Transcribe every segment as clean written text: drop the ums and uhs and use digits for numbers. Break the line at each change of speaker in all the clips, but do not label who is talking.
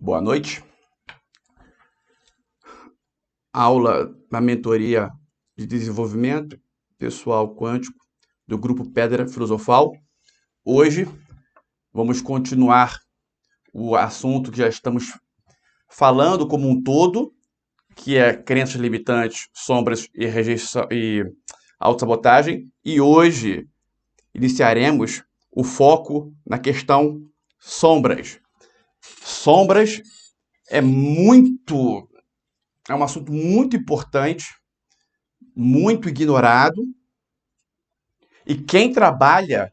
Boa noite. Aula na mentoria de desenvolvimento pessoal quântico do grupo Pedra Filosofal. Hoje vamos continuar o assunto que já estamos falando como um todo, que é crenças limitantes, sombras e rejeição e autossabotagem. E hoje iniciaremos o foco na questão sombras. Sombras é um assunto muito importante, muito ignorado, e quem trabalha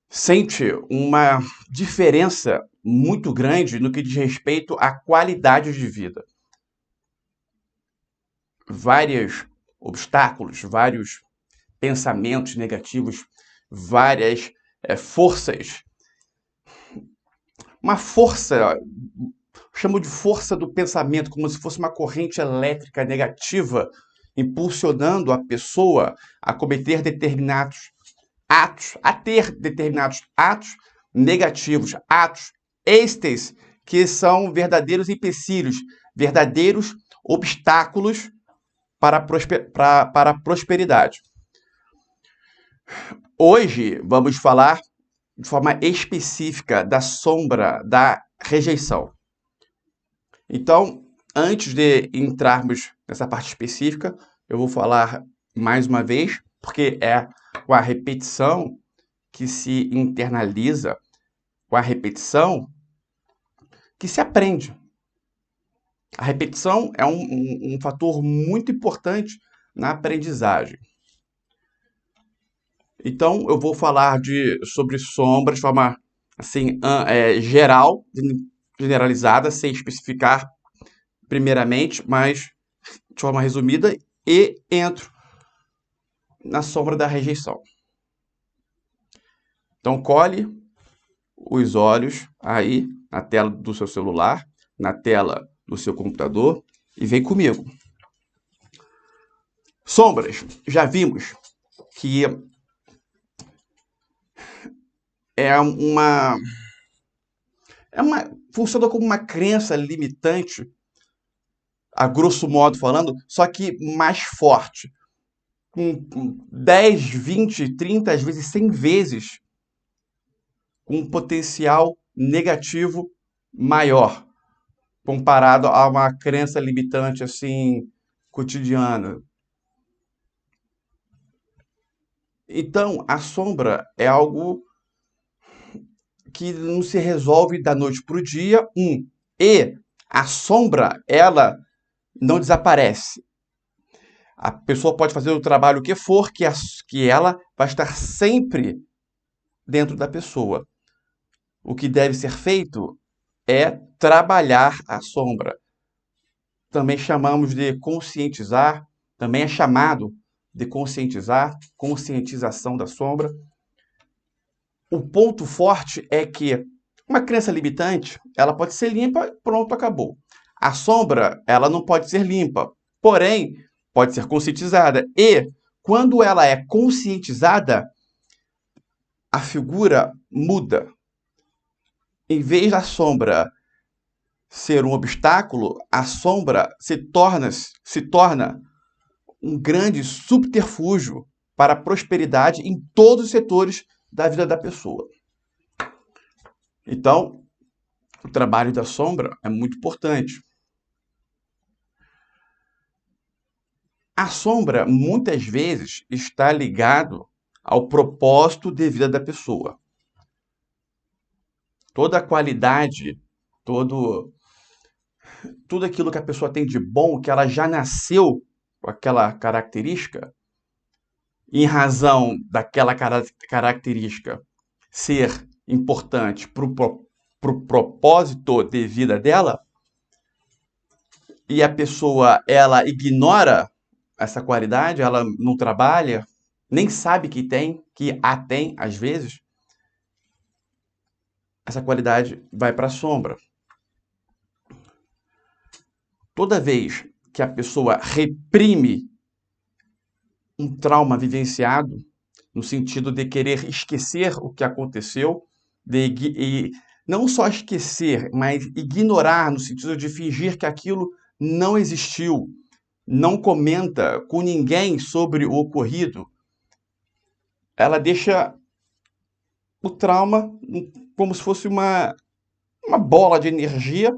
sente uma diferença muito grande no que diz respeito à qualidade de vida. Vários obstáculos, vários pensamentos negativos, várias forças. Uma força, chamo de força do pensamento, como se fosse uma corrente elétrica negativa, impulsionando a pessoa a cometer determinados atos, a ter determinados atos negativos, atos estes que são verdadeiros empecilhos, verdadeiros obstáculos para a prosperidade. Hoje vamos falar de forma específica da sombra da rejeição. Então, antes de entrarmos nessa parte específica, eu vou falar mais uma vez, porque é com a repetição que se internaliza, com a repetição que se aprende. A repetição é um fator muito importante na aprendizagem. Então, eu vou falar sobre sombras de forma assim, geral, generalizada, sem especificar primeiramente, mas de forma resumida, e entro na sombra da rejeição. Então, colhe os olhos aí na tela do seu celular, na tela do seu computador e vem comigo. Sombras, já vimos que funciona como uma crença limitante, a grosso modo falando, só que mais forte, com 10, 20, 30, às vezes 100 vezes, com um potencial negativo maior, comparado a uma crença limitante assim, cotidiana. Então, a sombra é algo que não se resolve da noite para o dia, e a sombra, ela não desaparece. A pessoa pode fazer o trabalho que for, que ela vai estar sempre dentro da pessoa. O que deve ser feito é trabalhar a sombra. Também chamamos de conscientizar, também é chamado de conscientizar, conscientização da sombra. O ponto forte é que uma crença limitante, ela pode ser limpa, pronto, acabou. A sombra, ela não pode ser limpa, porém, pode ser conscientizada. E, quando ela é conscientizada, a figura muda. Em vez da sombra ser um obstáculo, a sombra se torna um grande subterfúgio para a prosperidade em todos os setores da vida da pessoa. Então, o trabalho da sombra é muito importante. A sombra, muitas vezes, está ligado ao propósito de vida da pessoa. Toda a qualidade, tudo aquilo que a pessoa tem de bom, que ela já nasceu com aquela característica, em razão daquela característica ser importante para o propósito de vida dela, e a pessoa ela ignora essa qualidade, ela não trabalha, nem sabe que a tem às vezes, essa qualidade vai para a sombra. Toda vez que a pessoa reprime um trauma vivenciado, no sentido de querer esquecer o que aconteceu, e não só esquecer, mas ignorar no sentido de fingir que aquilo não existiu, não comenta com ninguém sobre o ocorrido, ela deixa o trauma como se fosse uma bola de energia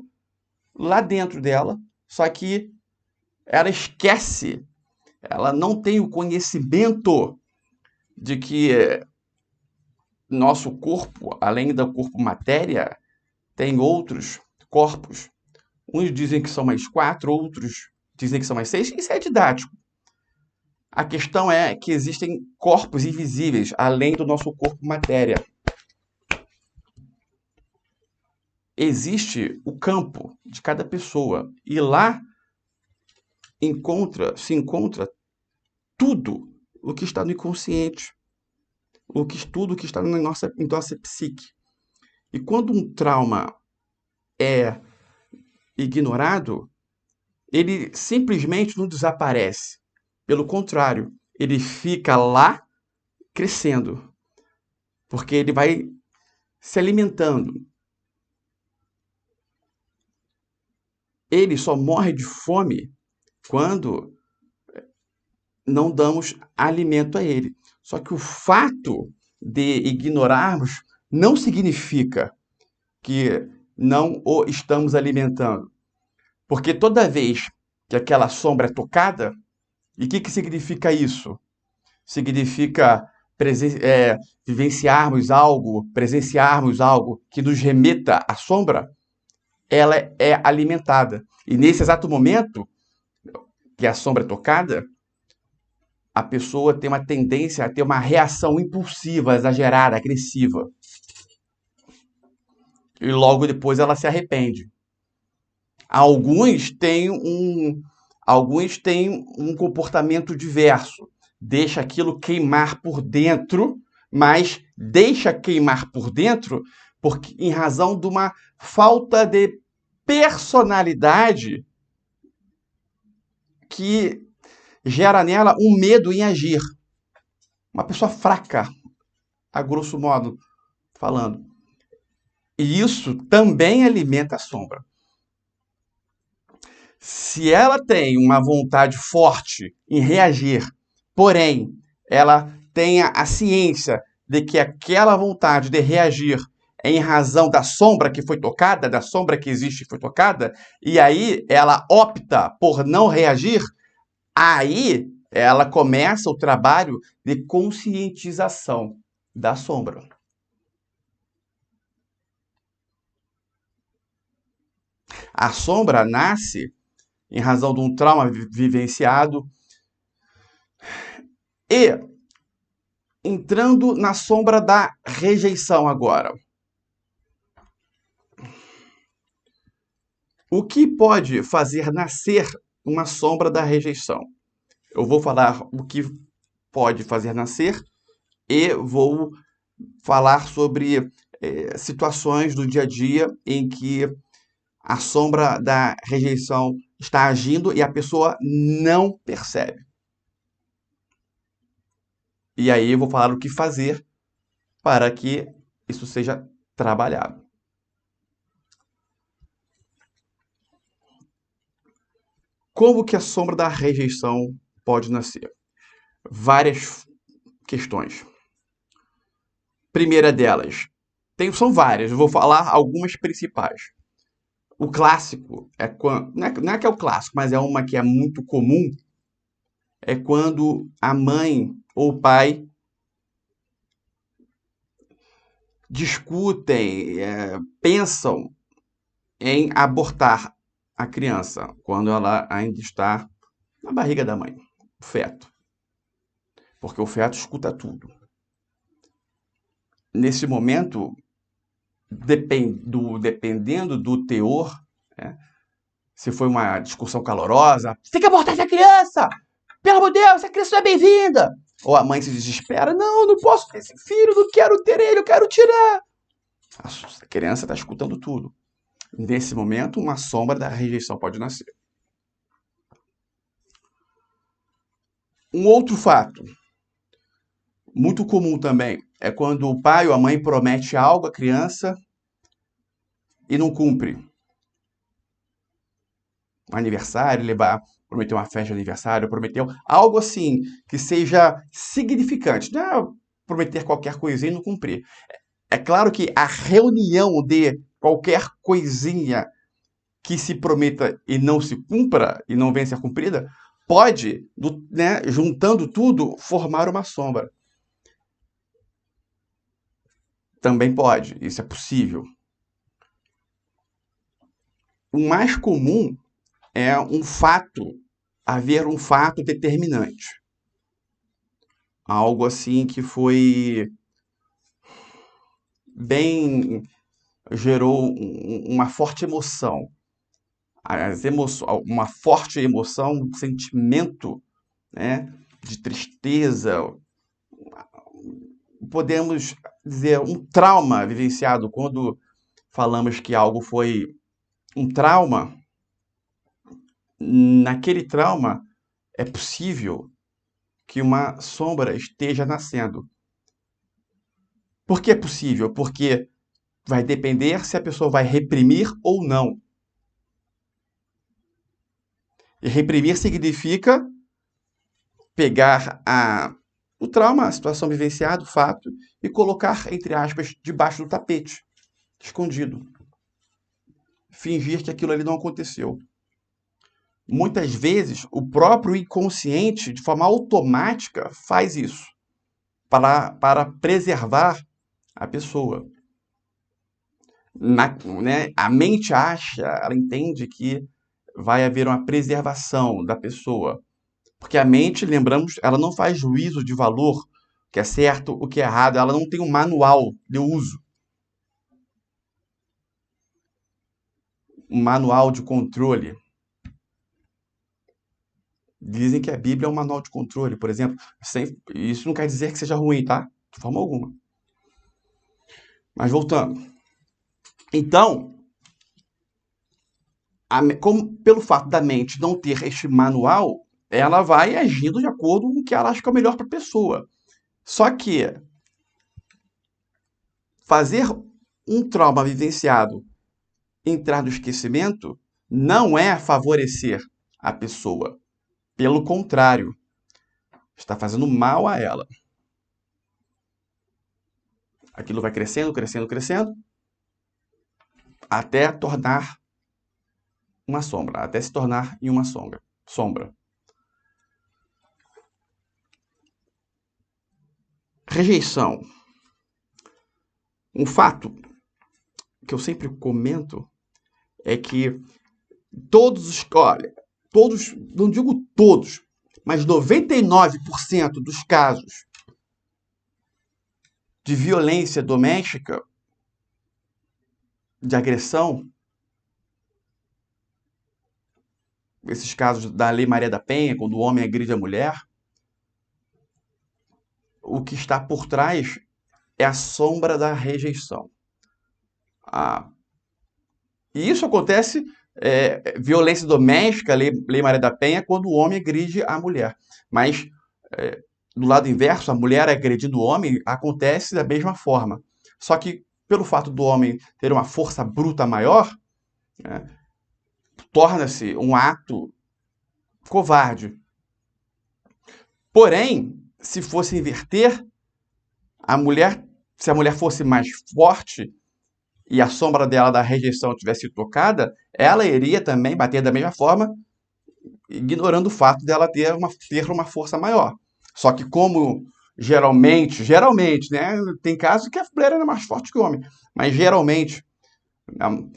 lá dentro dela, só que ela esquece, ela não tem o conhecimento de que nosso corpo, além do corpo matéria, tem outros corpos. Uns dizem que são mais 4, outros dizem que são mais 6. Isso é didático. A questão é que existem corpos invisíveis, além do nosso corpo matéria. Existe o campo de cada pessoa. E lá se encontra tudo o que está no inconsciente. Tudo o que está na nossa psique. E quando um trauma é ignorado, ele simplesmente não desaparece. Pelo contrário, ele fica lá crescendo, porque ele vai se alimentando. Ele só morre de fome quando não damos alimento a ele. Só que o fato de ignorarmos não significa que não o estamos alimentando. Porque toda vez que aquela sombra é tocada, e o que significa isso? Significa vivenciarmos algo, presenciarmos algo que nos remeta à sombra, ela é alimentada. E nesse exato momento que a sombra é tocada, a pessoa tem uma tendência a ter uma reação impulsiva, exagerada, agressiva. E logo depois ela se arrepende. Alguns têm um comportamento diverso. Deixa aquilo queimar por dentro, mas deixa queimar por dentro porque, em razão de uma falta de personalidade que gera nela um medo em agir. Uma pessoa fraca, a grosso modo falando. E isso também alimenta a sombra. Se ela tem uma vontade forte em reagir, porém ela tenha a ciência de que aquela vontade de reagir é em razão da sombra que foi tocada, da sombra que existe e foi tocada, e aí ela opta por não reagir, aí ela começa o trabalho de conscientização da sombra. A sombra nasce em razão de um trauma vivenciado e entrando na sombra da rejeição agora. O que pode fazer nascer uma sombra da rejeição? Eu vou falar o que pode fazer nascer e vou falar sobre situações do dia a dia em que a sombra da rejeição está agindo e a pessoa não percebe. E aí eu vou falar o que fazer para que isso seja trabalhado. Como que a sombra da rejeição pode nascer? Várias questões. Primeira delas, são várias, eu vou falar algumas principais. O clássico é quando. Não é que é o clássico, mas é uma que é muito comum. É quando a mãe ou o pai discutem, pensam em abortar a criança quando ela ainda está na barriga da mãe, o feto. Porque o feto escuta tudo. Nesse momento, dependendo do teor, né, se foi uma discussão calorosa, você tem que abortar essa criança! Pelo amor de Deus, essa criança não é bem-vinda! Ou a mãe se desespera, não, não posso ter esse filho, não quero ter ele, eu quero tirar. A criança está escutando tudo. Nesse momento, uma sombra da rejeição pode nascer. Um outro fato, muito comum também, é quando o pai ou a mãe promete algo à criança e não cumpre um aniversário, prometeu uma festa de aniversário, prometeu algo assim que seja significante, não é prometer qualquer coisinha e não cumprir. É claro que a reunião de qualquer coisinha que se prometa e não se cumpra, e não venha a ser cumprida, pode, né, juntando tudo, formar uma sombra. Também pode, isso é possível. O mais comum é haver um fato determinante. Algo assim que foi bem, gerou uma forte emoção. Uma forte emoção, um sentimento, né, de tristeza, podemos dizer um trauma vivenciado. Quando falamos que algo foi um trauma, naquele trauma é possível que uma sombra esteja nascendo. Por que é possível? Porque vai depender se a pessoa vai reprimir ou não. E reprimir significa pegar o trauma, a situação vivenciada, o fato, e colocar, entre aspas, debaixo do tapete, escondido. Fingir que aquilo ali não aconteceu. Muitas vezes, o próprio inconsciente, de forma automática, faz isso para preservar a pessoa. Né, a mente acha, ela entende que vai haver uma preservação da pessoa. Porque a mente, lembramos, ela não faz juízo de valor, o que é certo, o que é errado, ela não tem um manual de uso, um manual de controle. Dizem que a Bíblia é um manual de controle, por exemplo. Isso não quer dizer que seja ruim, tá? De forma alguma. Mas voltando. Então, pelo fato da mente não ter este manual, ela vai agindo de acordo com o que ela acha que é o melhor para a pessoa. Só que fazer um trauma vivenciado entrar no esquecimento não é favorecer a pessoa. Pelo contrário, está fazendo mal a ela. Aquilo vai crescendo, crescendo, crescendo, até tornar uma sombra, até se tornar em uma sombra. Rejeição. Um fato que eu sempre comento é que todos, não digo todos, mas 99% dos casos de violência doméstica, de agressão, esses casos da Lei Maria da Penha, quando o homem agride a mulher, o que está por trás é a sombra da rejeição. E isso acontece, violência doméstica, Lei Maria da Penha, quando o homem agride a mulher. Mas, do lado inverso, a mulher agredindo o homem, acontece da mesma forma. Só que, pelo fato do homem ter uma força bruta maior, né, torna-se um ato covarde. Porém, se fosse inverter, se a mulher fosse mais forte e a sombra dela da rejeição tivesse tocada, ela iria também bater da mesma forma, ignorando o fato dela ter uma força maior. Só que como geralmente, né, tem casos que a mulher é mais forte que o homem, mas geralmente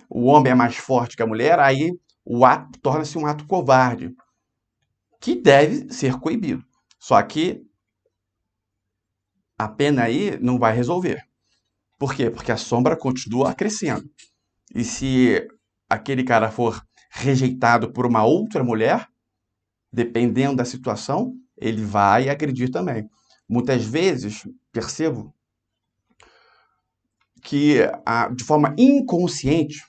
o homem é mais forte que a mulher, aí o ato torna-se um ato covarde, que deve ser coibido. Só que a pena aí não vai resolver. Por quê? Porque a sombra continua crescendo. E se aquele cara for rejeitado por uma outra mulher, dependendo da situação, ele vai agredir também. Muitas vezes, percebo que de forma inconsciente,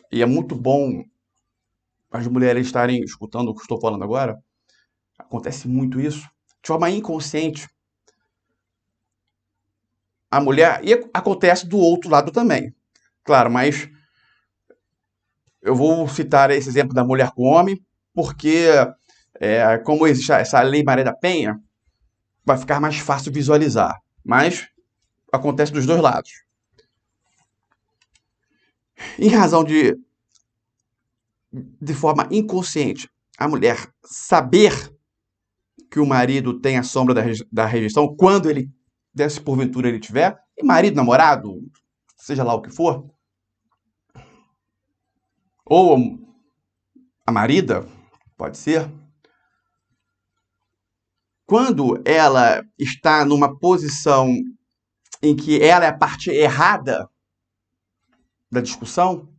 e é muito bom as mulheres estarem escutando o que estou falando agora, acontece muito isso, de forma inconsciente, a mulher, e acontece do outro lado também, claro, mas eu vou citar esse exemplo da mulher com o homem, porque como existe essa lei Maria da Penha, vai ficar mais fácil visualizar. Mas acontece dos dois lados. Em razão de forma inconsciente, a mulher saber que o marido tem a sombra da rejeição, quando ele, se porventura ele tiver, e marido, namorado, seja lá o que for, ou a marida, pode ser, quando ela está numa posição em que ela é a parte errada da discussão,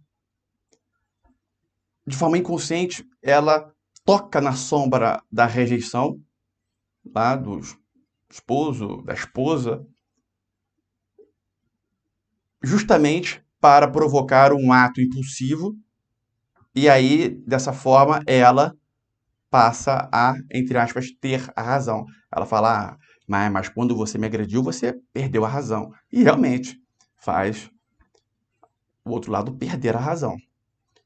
de forma inconsciente, ela toca na sombra da rejeição, lá do esposo, da esposa, justamente para provocar um ato impulsivo, e aí, dessa forma, ela passa a, entre aspas, ter a razão. Ela fala, mas quando você me agrediu, você perdeu a razão. E realmente faz o outro lado perder a razão.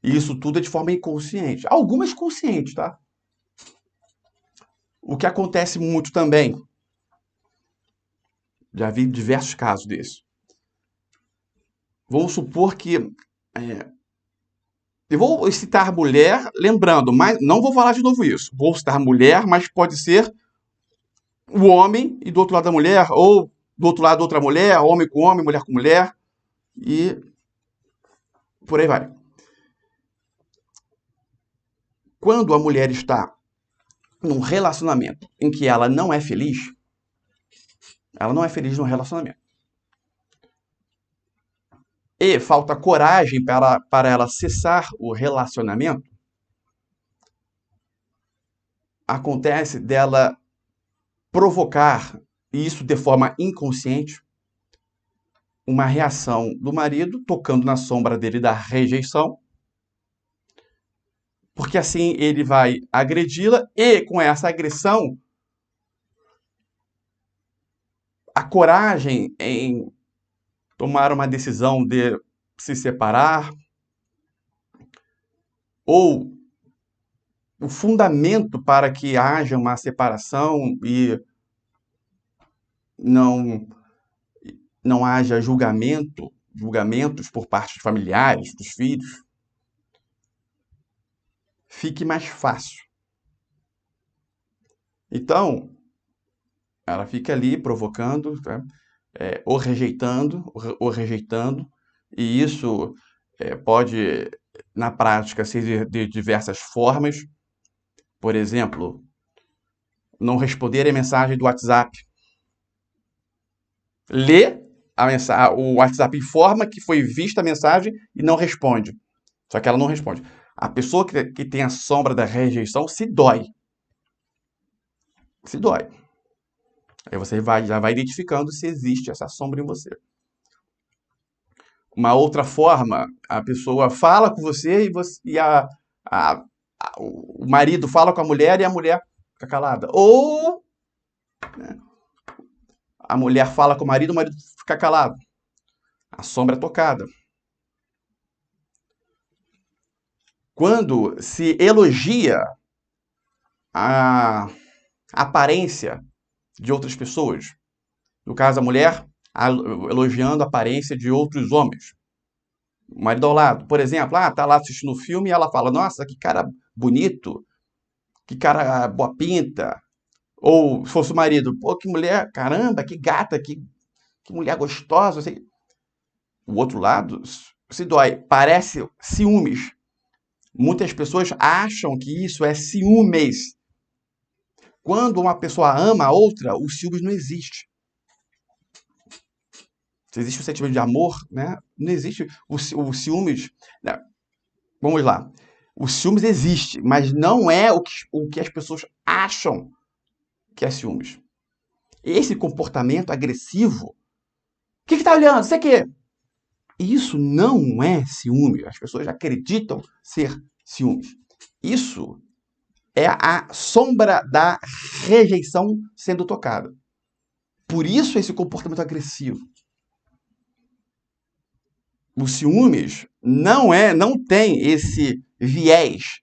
E isso tudo é de forma inconsciente. Algumas conscientes, tá? O que acontece muito também, já vi diversos casos desses. Vamos supor que eu vou citar mulher, lembrando, mas não vou falar de novo isso. Vou citar mulher, mas pode ser o homem e do outro lado da mulher, ou do outro lado outra mulher, homem com homem, mulher com mulher, e por aí vai. Quando a mulher está num relacionamento em que ela não é feliz no relacionamento. E falta coragem para ela cessar o relacionamento, acontece dela provocar, e isso de forma inconsciente, uma reação do marido, tocando na sombra dele da rejeição, porque assim ele vai agredi-la e com essa agressão, a coragem em tomar uma decisão de se separar, ou o fundamento para que haja uma separação e não haja julgamentos por parte dos familiares, dos filhos, fique mais fácil. Então, ela fica ali provocando, tá? Ou rejeitando, e isso pode, na prática, ser de diversas formas. Por exemplo, não responder a mensagem do WhatsApp. Lê o WhatsApp informa que foi vista a mensagem e não responde. Só que ela não responde. A pessoa que tem a sombra da rejeição se dói. Se dói. Aí você já vai identificando se existe essa sombra em você. Uma outra forma, a pessoa fala com você o marido fala com a mulher e a mulher fica calada. Ou né, a mulher fala com o marido fica calado. A sombra é tocada. Quando se elogia a aparência de outras pessoas, no caso a mulher elogiando a aparência de outros homens, o marido ao lado, por exemplo, tá lá assistindo o filme e ela fala, nossa, que cara bonito, que cara boa pinta, ou se fosse o marido, pô, que mulher, caramba, que gata, que mulher gostosa, assim. O outro lado se dói, parece ciúmes. Muitas pessoas acham que isso é ciúmes. Quando uma pessoa ama a outra, o ciúmes não existe. Se existe o sentimento de amor, né? Não existe o ciúmes. Né? Vamos lá. O ciúmes existe, mas não é o que as pessoas acham que é ciúmes. Esse comportamento agressivo. O que tá olhando? Isso aqui. Isso não é ciúme. As pessoas acreditam ser ciúmes. Isso é a sombra da rejeição sendo tocada. Por isso esse comportamento agressivo. O ciúmes não tem esse viés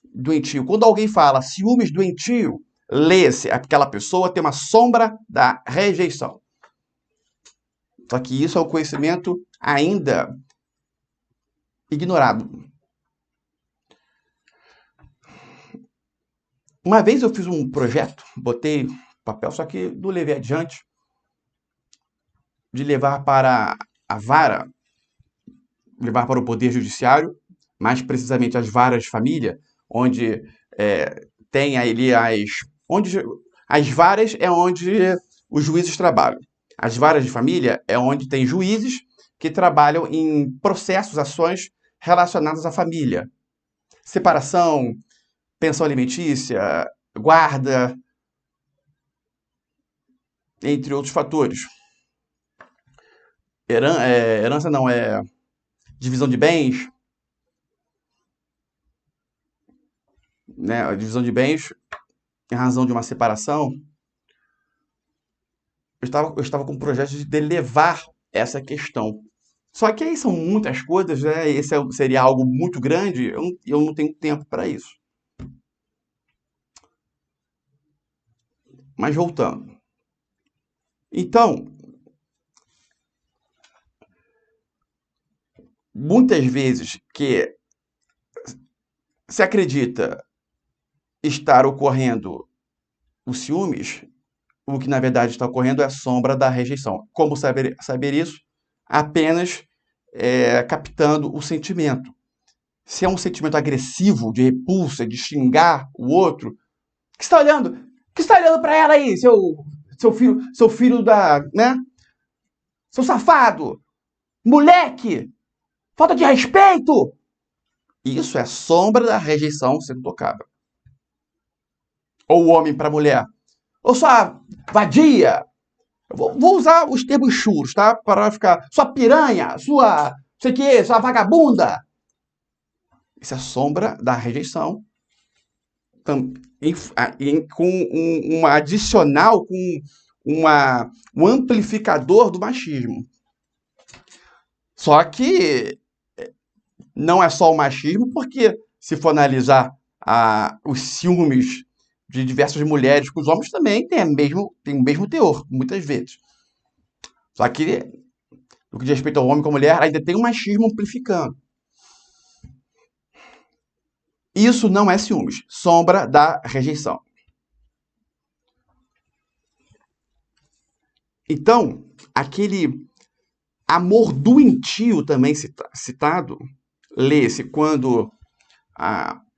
doentio. Quando alguém fala ciúmes doentio, lê-se, aquela pessoa tem uma sombra da rejeição. Só que isso é um conhecimento ainda ignorado. Uma vez eu fiz um projeto, botei papel, só que não levei adiante, de levar para a vara, levar para o Poder Judiciário, mais precisamente as varas de família, onde tem ali as varas é onde os juízes trabalham. As varas de família é onde tem juízes que trabalham em processos, ações relacionadas à família. Separação, pensão alimentícia, guarda, entre outros fatores. Herança não, é divisão de bens, né? A divisão de bens em razão de uma separação. Eu estava com um projeto de levar essa questão. Só que aí são muitas coisas, né? Seria algo muito grande, eu não tenho tempo para isso. Mas voltando. Então, muitas vezes que se acredita estar ocorrendo os ciúmes, o que na verdade está ocorrendo é a sombra da rejeição. Como saber isso? Apenas captando o sentimento. Se é um sentimento agressivo, de repulsa, de xingar o outro, que está olhando? Que está olhando para ela aí, seu filho da, né? Seu safado, moleque, falta de respeito. Isso é a sombra da rejeição sendo tocada. Ou o homem para a mulher. Ou sua vadia. Vou usar os termos chulos, tá? Para ficar. Sua piranha, sua. Sei que, sua vagabunda. Isso é a sombra da rejeição. Com uma adicional, com um amplificador do machismo. Só que não é só o machismo, porque se for analisar os ciúmes de diversas mulheres com os homens também tem o mesmo teor, muitas vezes. Só que, no que diz respeito ao homem com a mulher, ainda tem um machismo amplificando. Isso não é ciúmes, sombra da rejeição. Então, aquele amor doentio também citado, lê-se quando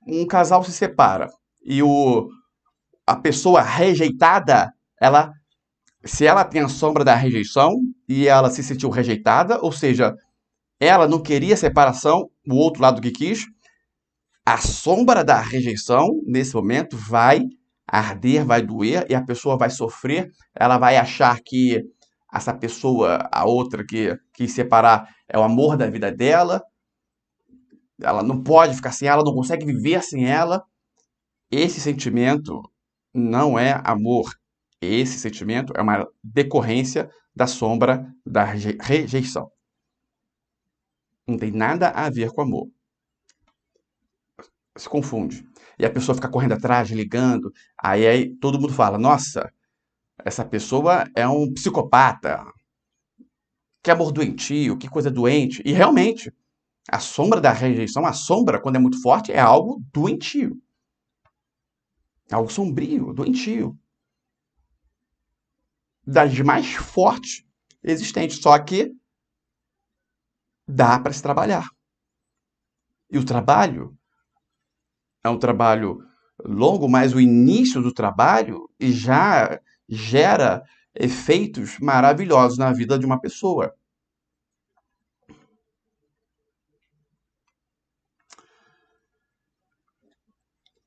um casal se separa e a pessoa rejeitada, se ela tem a sombra da rejeição e ela se sentiu rejeitada, ou seja, ela não queria separação, o outro lado que quis, a sombra da rejeição, nesse momento, vai arder, vai doer e a pessoa vai sofrer, ela vai achar que essa pessoa, a outra que quis separar, é o amor da vida dela, ela não pode ficar sem ela, não consegue viver sem ela. Esse sentimento não é amor. Esse sentimento é uma decorrência da sombra da rejeição. Não tem nada a ver com amor. Se confunde. E a pessoa fica correndo atrás, ligando. Aí todo mundo fala: nossa, essa pessoa é um psicopata. Que amor doentio, que coisa doente. E realmente, a sombra da rejeição, a sombra, quando é muito forte, é algo doentio. Algo sombrio, doentio. Das mais fortes existentes. Só que dá para se trabalhar. E o trabalho é um trabalho longo, mas o início do trabalho já gera efeitos maravilhosos na vida de uma pessoa.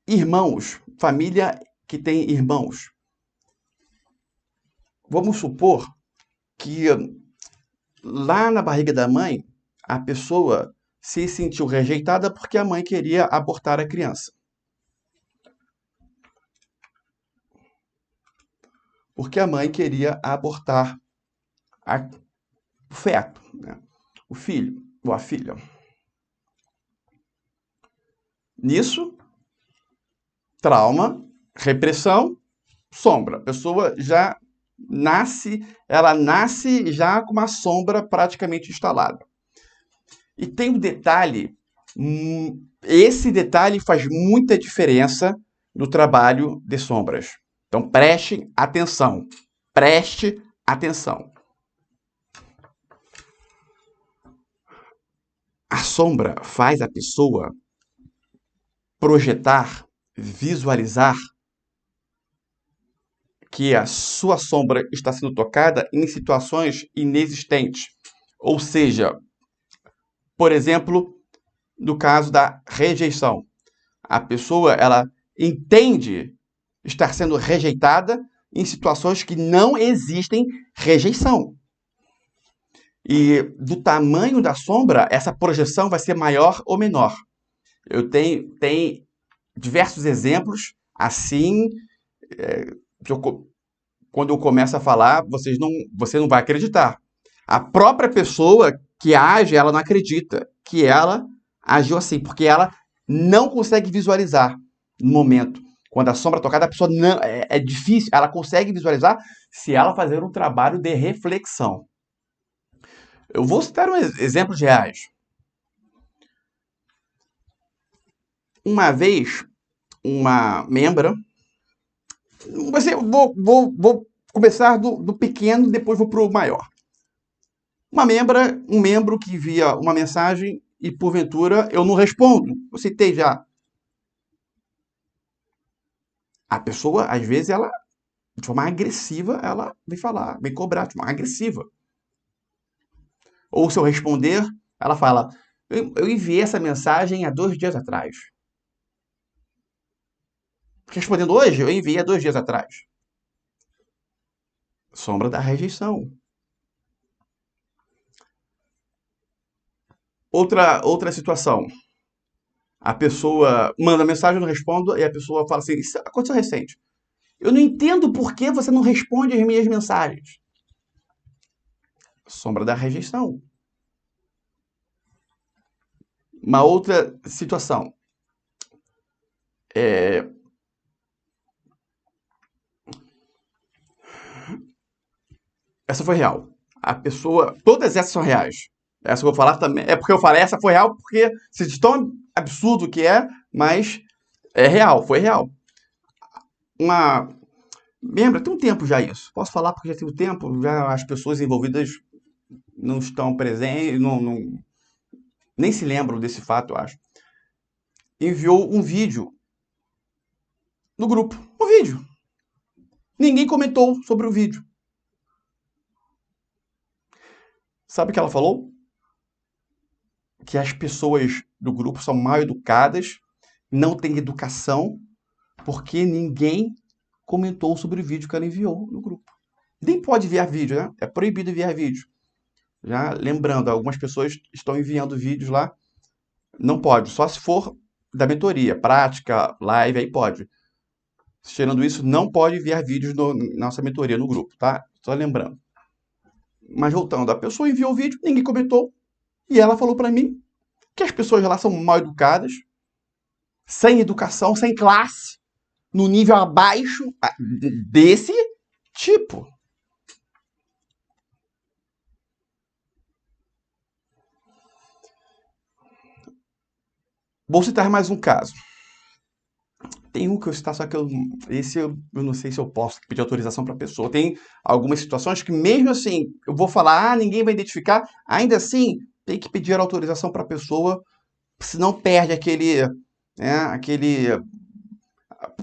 Irmãos, família que tem irmãos. Vamos supor que lá na barriga da mãe, a pessoa se sentiu rejeitada porque a mãe queria abortar a criança. Porque a mãe queria abortar o feto, né? O filho. ou a filha. Nisso, trauma, repressão, sombra. A pessoa já nasce já com uma sombra praticamente instalada. E tem um detalhe, esse detalhe faz muita diferença no trabalho de sombras. Então preste atenção, preste atenção. A sombra faz a pessoa projetar, visualizar que a sua sombra está sendo tocada em situações inexistentes. Ou seja, por exemplo, no caso da rejeição. A pessoa, ela entende estar sendo rejeitada em situações que não existem rejeição. E do tamanho da sombra, essa projeção vai ser maior ou menor. Eu tenho diversos exemplos assim. Quando eu começo a falar, você não vai acreditar. A própria pessoa que age, ela não acredita que ela agiu assim, porque ela não consegue visualizar no momento. Quando a sombra é tocada, a pessoa não, é difícil, ela consegue visualizar se ela fazer um trabalho de reflexão. Eu vou citar exemplos reais. Uma vez, uma membra, vou começar do pequeno, depois vou para o maior. Um membro que envia uma mensagem e, porventura, eu não respondo. Eu citei já. A pessoa, às vezes, ela, de forma agressiva, ela vem falar, vem cobrar, de forma agressiva. Ou se eu responder, ela fala, eu enviei essa mensagem há 2 dias atrás. Respondendo hoje, eu enviei há 2 dias atrás. Sombra da rejeição. Outra situação. A pessoa manda mensagem, eu não respondo, e a pessoa fala assim, isso aconteceu recente. Eu não entendo por que você não responde as minhas mensagens. Sombra da rejeição. Uma outra situação. Essa foi real. A pessoa... Todas essas são reais. Essa que eu vou falar também... É porque eu falei, essa foi real porque se de tão absurdo que é, mas é real, foi real. Lembra, tem um tempo já isso. Posso falar porque já tem um tempo, já as pessoas envolvidas não estão presentes, nem se lembram desse fato, eu acho. Enviou um vídeo no grupo. Um vídeo. Ninguém comentou sobre o vídeo. Sabe o que ela falou? Que as pessoas do grupo são mal educadas, não têm educação, porque ninguém comentou sobre o vídeo que ela enviou no grupo. Nem pode enviar vídeo, né? É proibido enviar vídeo. Já lembrando, algumas pessoas estão enviando vídeos lá. Não pode, só se for da mentoria, prática, live, aí pode. Tirando isso, não pode enviar vídeos na nossa mentoria no grupo, tá? Só lembrando. Mas voltando, a pessoa enviou o vídeo, ninguém comentou, e ela falou para mim que as pessoas lá são mal educadas, sem educação, sem classe, no nível abaixo desse tipo. Vou citar mais um caso. Tem um que eu citar, só que eu não sei se eu posso pedir autorização para a pessoa. Tem algumas situações que mesmo assim, eu vou falar, ninguém vai identificar, ainda assim tem que pedir autorização para a pessoa, senão perde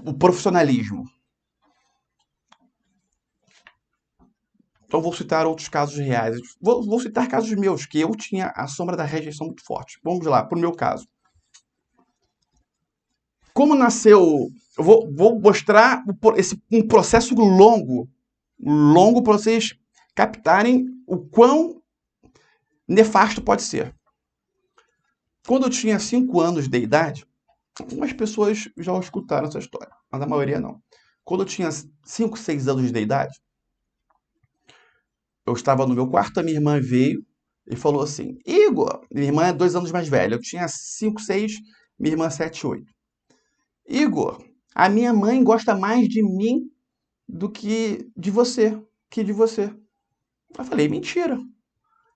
o profissionalismo. Então vou citar outros casos reais. Vou citar casos meus, que eu tinha a sombra da rejeição muito forte. Vamos lá, para o meu caso. Como nasceu... Eu vou mostrar um processo longo para vocês captarem o quão nefasto pode ser. Quando eu tinha 5 anos de idade, algumas pessoas já escutaram essa história, mas a maioria não. Quando eu tinha 5, 6 anos de idade, eu estava no meu quarto, a minha irmã veio e falou assim: Igor, minha irmã é 2 anos mais velha, eu tinha 5, 6, minha irmã 7, 8. Igor, a minha mãe gosta mais de mim do que de você, Eu falei: mentira.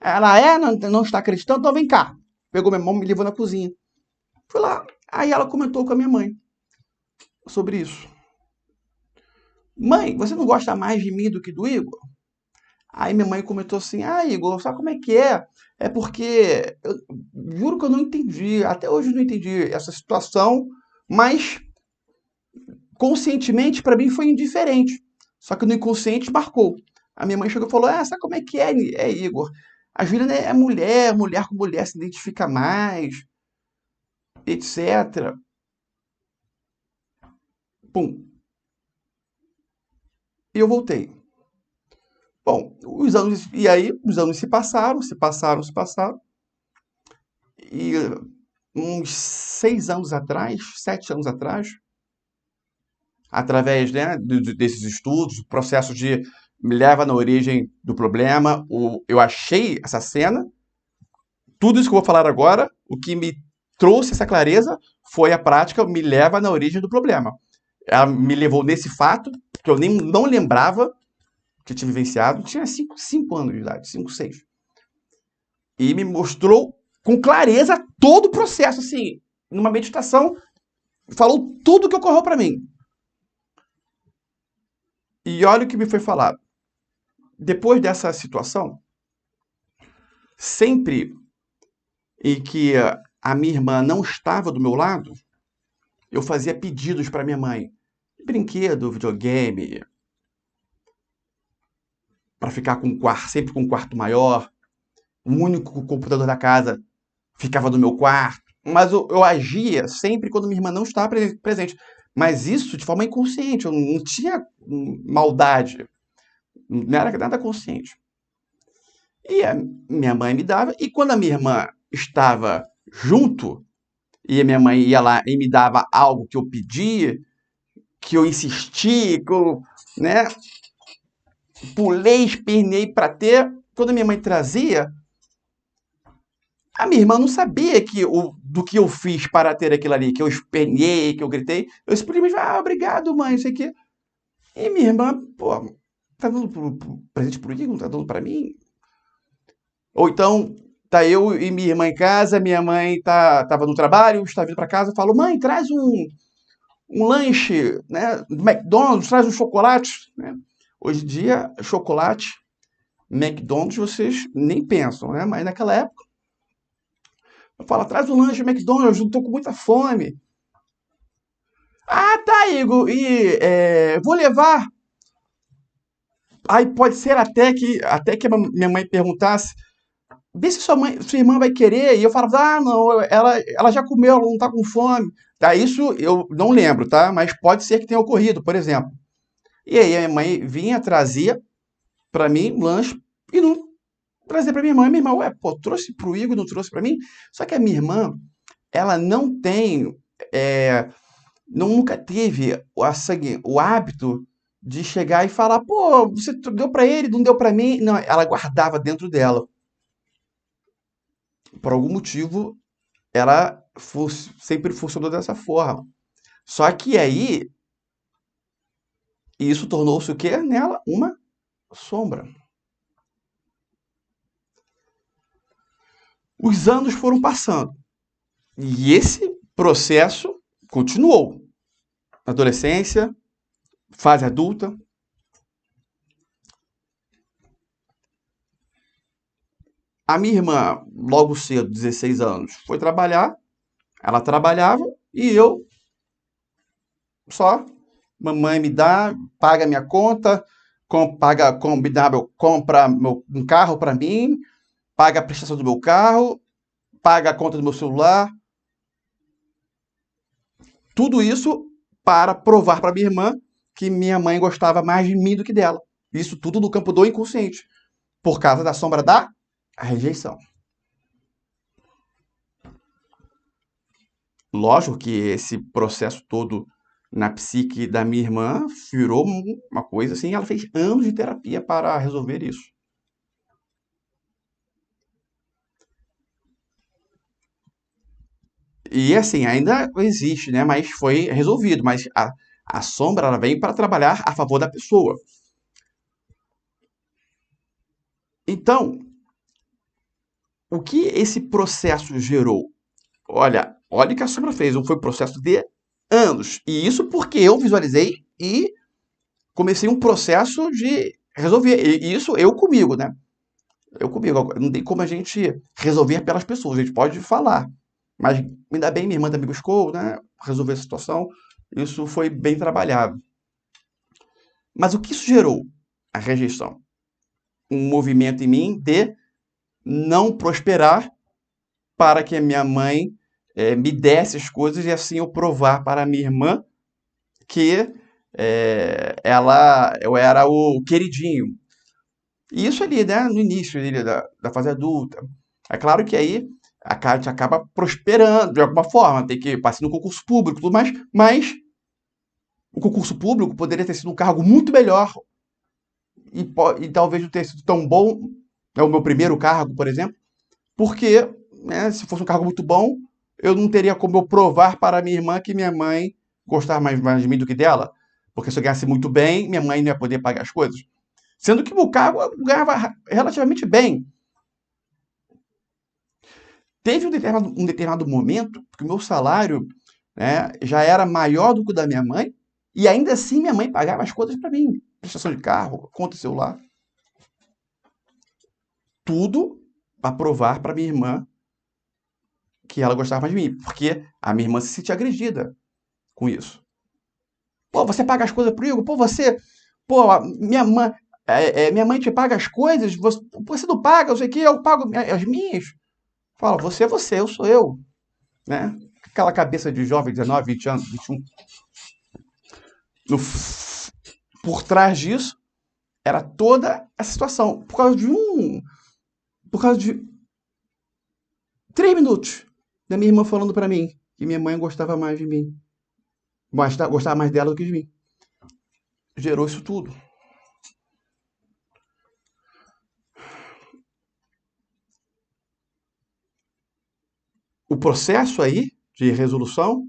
Ela não está acreditando? Então vem cá. Pegou minha mão e me levou na cozinha. Fui lá. Aí ela comentou com a minha mãe sobre isso. Mãe, você não gosta mais de mim do que do Igor? Aí minha mãe comentou assim: ah, Igor, sabe como é que é? É porque eu juro que eu não entendi, até hoje eu não entendi essa situação, mas conscientemente para mim foi indiferente. Só que no inconsciente marcou. A minha mãe chegou e falou: ah, sabe como é que é Igor? A Júlia é mulher, mulher com mulher se identifica mais, etc. Pum. E eu voltei. Bom, os anos se passaram. E uns 6 anos atrás, 7 anos atrás, através, né, desses estudos, o processo de me leva na origem do problema, eu achei essa cena, tudo isso que eu vou falar agora, o que me trouxe essa clareza foi a prática me leva na origem do problema. Ela me levou nesse fato, que eu nem não lembrava que eu tinha vivenciado, tinha 5 anos de idade, 5, 6. E me mostrou com clareza todo o processo, assim, numa meditação, falou tudo o que ocorreu para mim. E olha o que me foi falado. Depois dessa situação, sempre em que a minha irmã não estava do meu lado, eu fazia pedidos para minha mãe. Brinquedo, videogame, para ficar sempre com um quarto maior. O único computador da casa ficava no meu quarto. Mas eu agia sempre quando minha irmã não estava presente. Mas isso de forma inconsciente, eu não tinha maldade. Não era nada consciente. E a minha mãe me dava, e quando a minha irmã estava junto, e a minha mãe ia lá e me dava algo que eu pedi, que eu insisti, que eu, né, pulei, espernei para ter, quando a minha mãe trazia, a minha irmã não sabia do que eu fiz para ter aquilo ali, que eu espernei, que eu gritei. Eu simplesmente falei: obrigado, mãe, isso aqui. E minha irmã, pô, tá dando presente pro Igor, não tá dando para mim? Ou então, tá eu e minha irmã em casa, minha mãe tava no trabalho, está vindo para casa, eu falo: mãe, traz um lanche, né, do McDonald's, traz um chocolate, né? Hoje em dia, chocolate, McDonald's, vocês nem pensam, né? Mas naquela época, eu falo: traz um lanche McDonald's, eu tô com muita fome. Ah, tá, Igor, vou levar. Aí pode ser até que a minha mãe perguntasse: vê se sua irmã vai querer. E eu falava: ah, não, ela já comeu, ela não tá com fome. Tá, isso eu não lembro, tá? Mas pode ser que tenha ocorrido, por exemplo. E aí a minha mãe vinha, trazia pra mim um lanche e não trazia pra minha irmã. E minha irmã, ué, pô, trouxe pro Igor, não trouxe pra mim? Só que a minha irmã, ela não tem, é, nunca teve o hábito de chegar e falar: pô, você deu pra ele, não deu pra mim? Não, ela guardava dentro dela. Por algum motivo, ela sempre funcionou dessa forma. Só que aí, isso tornou-se o quê? Nela uma sombra. Os anos foram passando. E esse processo continuou. Adolescência, fase adulta. A minha irmã, logo cedo, 16 anos, foi trabalhar. Ela trabalhava e eu só. Mamãe me dá, paga minha conta, compra um carro para mim, paga a prestação do meu carro, paga a conta do meu celular. Tudo isso para provar para minha irmã que minha mãe gostava mais de mim do que dela. Isso tudo no campo do inconsciente, por causa da sombra da rejeição. Lógico que esse processo todo na psique da minha irmã virou uma coisa assim, ela fez anos de terapia para resolver isso. E assim, ainda existe, né? Mas foi resolvido. Mas a sombra ela vem para trabalhar a favor da pessoa. Então, o que esse processo gerou? Olha o que a sombra fez. Foi um processo de anos. E isso porque eu visualizei e comecei um processo de resolver. E isso eu comigo, né? Eu comigo. Não tem como a gente resolver pelas pessoas. A gente pode falar. Mas ainda bem, minha irmã também buscou, né? Resolver a situação. Isso foi bem trabalhado. Mas o que isso gerou? A rejeição. Um movimento em mim de não prosperar para que a minha mãe me desse as coisas e assim eu provar para a minha irmã que eu era o queridinho. E isso ali, né, no início ali, da fase adulta. É claro que aí a gente acaba prosperando de alguma forma, tem que passar no concurso público, tudo mais, mas o concurso público poderia ter sido um cargo muito melhor e talvez não tenha sido tão bom, é o meu primeiro cargo, por exemplo, porque né, se fosse um cargo muito bom, eu não teria como eu provar para minha irmã que minha mãe gostava mais de mim do que dela, porque se eu ganhasse muito bem, minha mãe não ia poder pagar as coisas. Sendo que o cargo eu ganhava relativamente bem. Teve um determinado momento que o meu salário né, já era maior do que o da minha mãe, e ainda assim minha mãe pagava as coisas para mim. Prestação de carro, conta celular. Tudo para provar para minha irmã que ela gostava mais de mim. Porque a minha irmã se sentia agredida com isso. Pô, você paga as coisas pro Igor? Pô, você. Pô, minha mãe te paga as coisas, você não paga, não sei o que, eu pago as minhas. Fala, você é você, eu sou eu. Né? Aquela cabeça de jovem, 19, 20 anos, 21. No, por trás disso, era toda a situação. Por causa de 3 minutos da minha irmã falando para mim que minha mãe gostava mais de mim. Gostava mais dela do que de mim. Gerou isso tudo. O processo aí de resolução,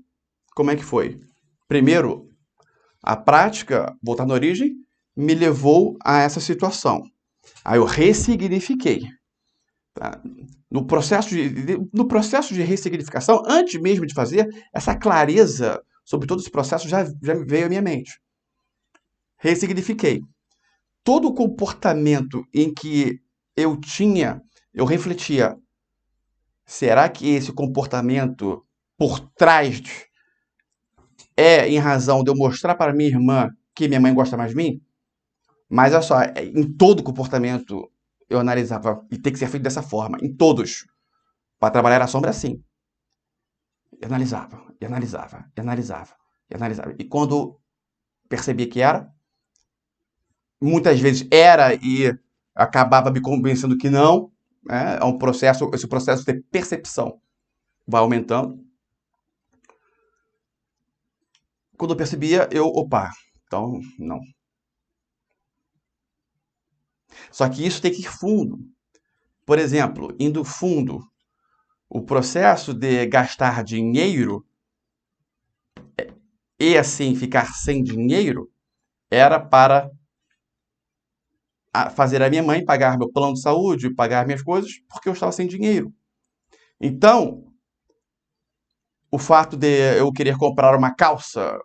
como é que foi? Primeiro, a prática, voltar na origem, me levou a essa situação. Aí eu ressignifiquei. Tá? No processo de ressignificação, antes mesmo de fazer, essa clareza sobre todo esse processo já veio à minha mente. Ressignifiquei. Todo o comportamento em que eu refletia, será que esse comportamento por trás em razão de eu mostrar para minha irmã que minha mãe gosta mais de mim? Mas olha só, em todo comportamento eu analisava, e tem que ser feito dessa forma, em todos. Para trabalhar a sombra assim. E analisava, e analisava, e analisava, e analisava. E quando percebia que era, muitas vezes era e acabava me convencendo que não. Né? É um processo, esse processo de percepção vai aumentando. Quando eu percebia, opa, então não. Só que isso tem que ir fundo. Por exemplo, indo fundo, o processo de gastar dinheiro e assim ficar sem dinheiro era para fazer a minha mãe pagar meu plano de saúde, pagar minhas coisas, porque eu estava sem dinheiro. Então, o fato de eu querer comprar uma calça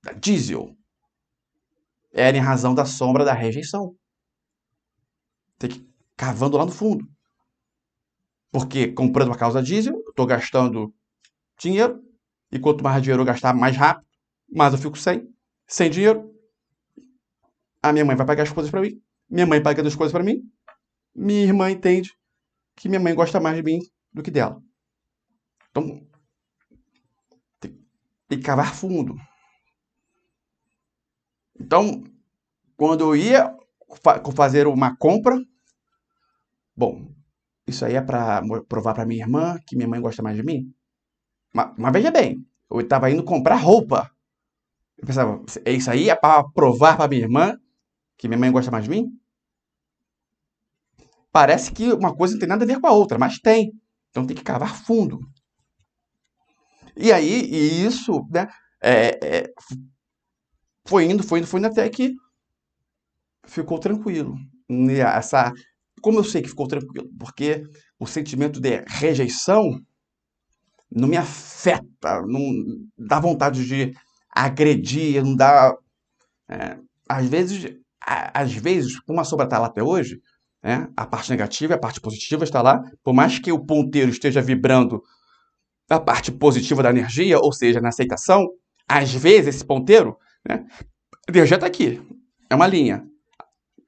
da Diesel era em razão da sombra da rejeição. Tem que ir cavando lá no fundo. Porque comprando uma calça diesel, eu estou gastando dinheiro, e quanto mais dinheiro eu gastar mais rápido, mais eu fico sem dinheiro. A minha mãe vai pagar as coisas para mim. Minha mãe paga as coisas para mim. Minha irmã entende que minha mãe gosta mais de mim do que dela. Então, tem que cavar fundo. Então, quando eu ia fazer uma compra, bom, isso aí é para provar para minha irmã que minha mãe gosta mais de mim? Mas veja bem, eu estava indo comprar roupa. Eu pensava, isso aí é para provar para minha irmã que minha mãe gosta mais de mim? Parece que uma coisa não tem nada a ver com a outra, mas tem. Então tem que cavar fundo. E aí, e isso, né, é, é, foi indo até que ficou tranquilo. Né, como eu sei que ficou tranquilo? Porque o sentimento de rejeição não me afeta, não dá vontade de agredir, não dá. é, às vezes, como a sombra está lá até hoje, né, a parte negativa e a parte positiva está lá, por mais que o ponteiro esteja vibrando a parte positiva da energia, ou seja, na aceitação, às vezes esse ponteiro, né, a energia está aqui, é uma linha.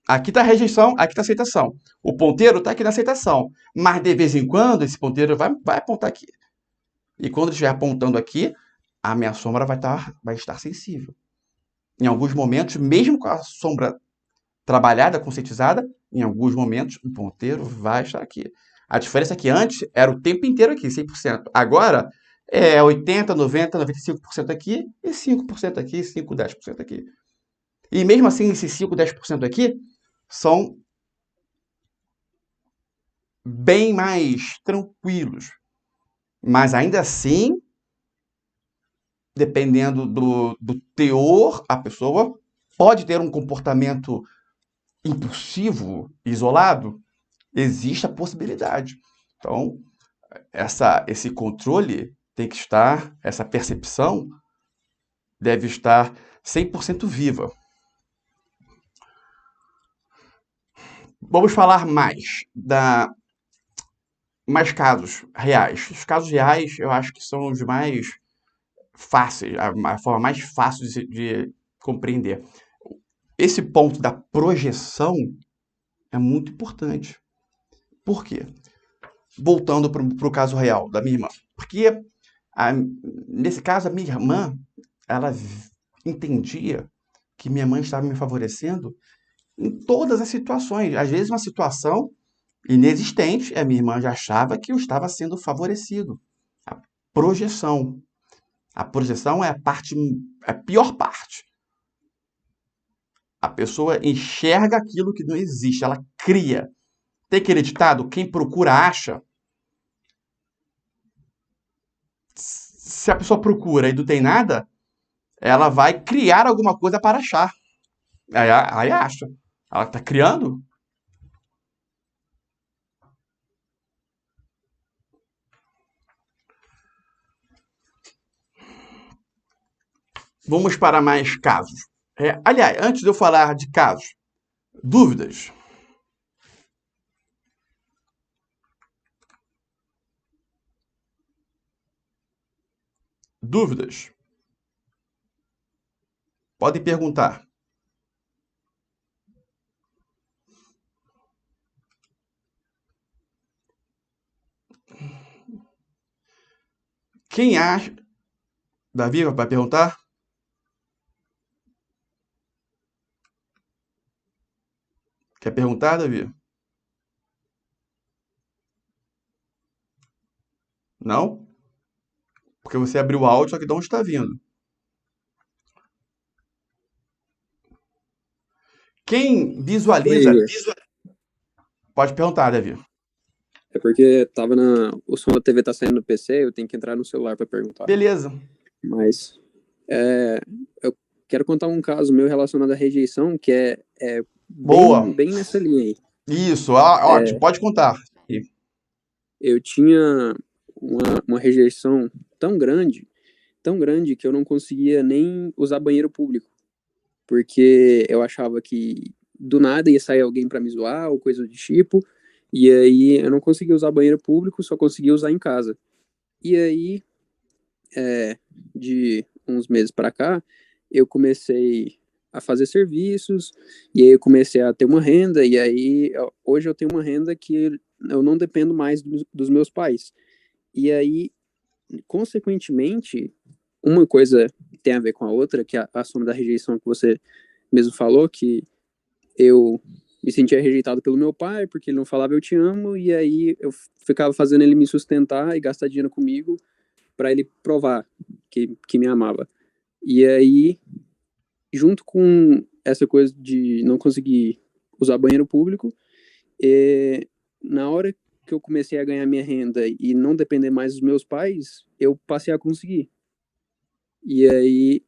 Aqui está a rejeição, aqui está a aceitação. O ponteiro está aqui na aceitação, mas de vez em quando esse ponteiro vai apontar aqui. E quando ele estiver apontando aqui, a minha sombra vai estar sensível. Em alguns momentos, mesmo com a sombra trabalhada, conscientizada, em alguns momentos o ponteiro vai estar aqui. A diferença é que antes era o tempo inteiro aqui, 100%. Agora é 80, 90, 95% aqui e 5% aqui, 5, 10% aqui. E mesmo assim, esses 5, 10% aqui são bem mais tranquilos. Mas ainda assim, dependendo do teor, a pessoa pode ter um comportamento impulsivo, isolado, existe a possibilidade. Então, esse controle tem que estar, essa percepção deve estar 100% viva. Vamos falar mais casos reais. Os casos reais eu acho que são os mais fáceis, a forma mais fácil de compreender. Esse ponto da projeção é muito importante. Por quê? Voltando para o caso real da minha irmã. Porque, a, nesse caso, a minha irmã, ela entendia que minha mãe estava me favorecendo em todas as situações. Às vezes, uma situação inexistente, a minha irmã já achava que eu estava sendo favorecido. A projeção. A projeção é a pior parte. A pessoa enxerga aquilo que não existe, ela cria. Tem aquele ditado, quem procura acha. Se a pessoa procura e não tem nada, ela vai criar alguma coisa para achar. Aí acha. Ela está criando. Vamos para mais casos. Aliás, antes de eu falar de casos, dúvidas. Dúvidas. Podem perguntar. Quem acha. Davi vai perguntar? Quer perguntar, Davi? Não? Porque você abriu o áudio, só que de onde está vindo? Quem
Oi,
visualiza.
Igor.
Pode perguntar, Davi.
É porque tava na. O som da TV tá saindo no PC, eu tenho que entrar no celular para perguntar.
Beleza.
Mas eu quero contar um caso meu relacionado à rejeição, que é
Boa.
bem nessa linha aí.
Isso, ótimo. Pode contar.
Eu tinha uma rejeição tão grande, que eu não conseguia nem usar banheiro público, porque eu achava que do nada ia sair alguém para me zoar ou coisa do tipo, e aí eu não conseguia usar banheiro público, só conseguia usar em casa. E aí de uns meses para cá, eu comecei a fazer serviços, e aí eu comecei a ter uma renda, e aí hoje eu tenho uma renda que eu não dependo mais dos meus pais. E aí, consequentemente, uma coisa tem a ver com a outra, que é a soma da rejeição que você mesmo falou, que eu me sentia rejeitado pelo meu pai, porque ele não falava eu te amo, e aí eu ficava fazendo ele me sustentar e gastar dinheiro comigo para ele provar que me amava. E aí, junto com essa coisa de não conseguir usar banheiro público, na hora que eu comecei a ganhar minha renda e não depender mais dos meus pais, eu passei a conseguir. E aí,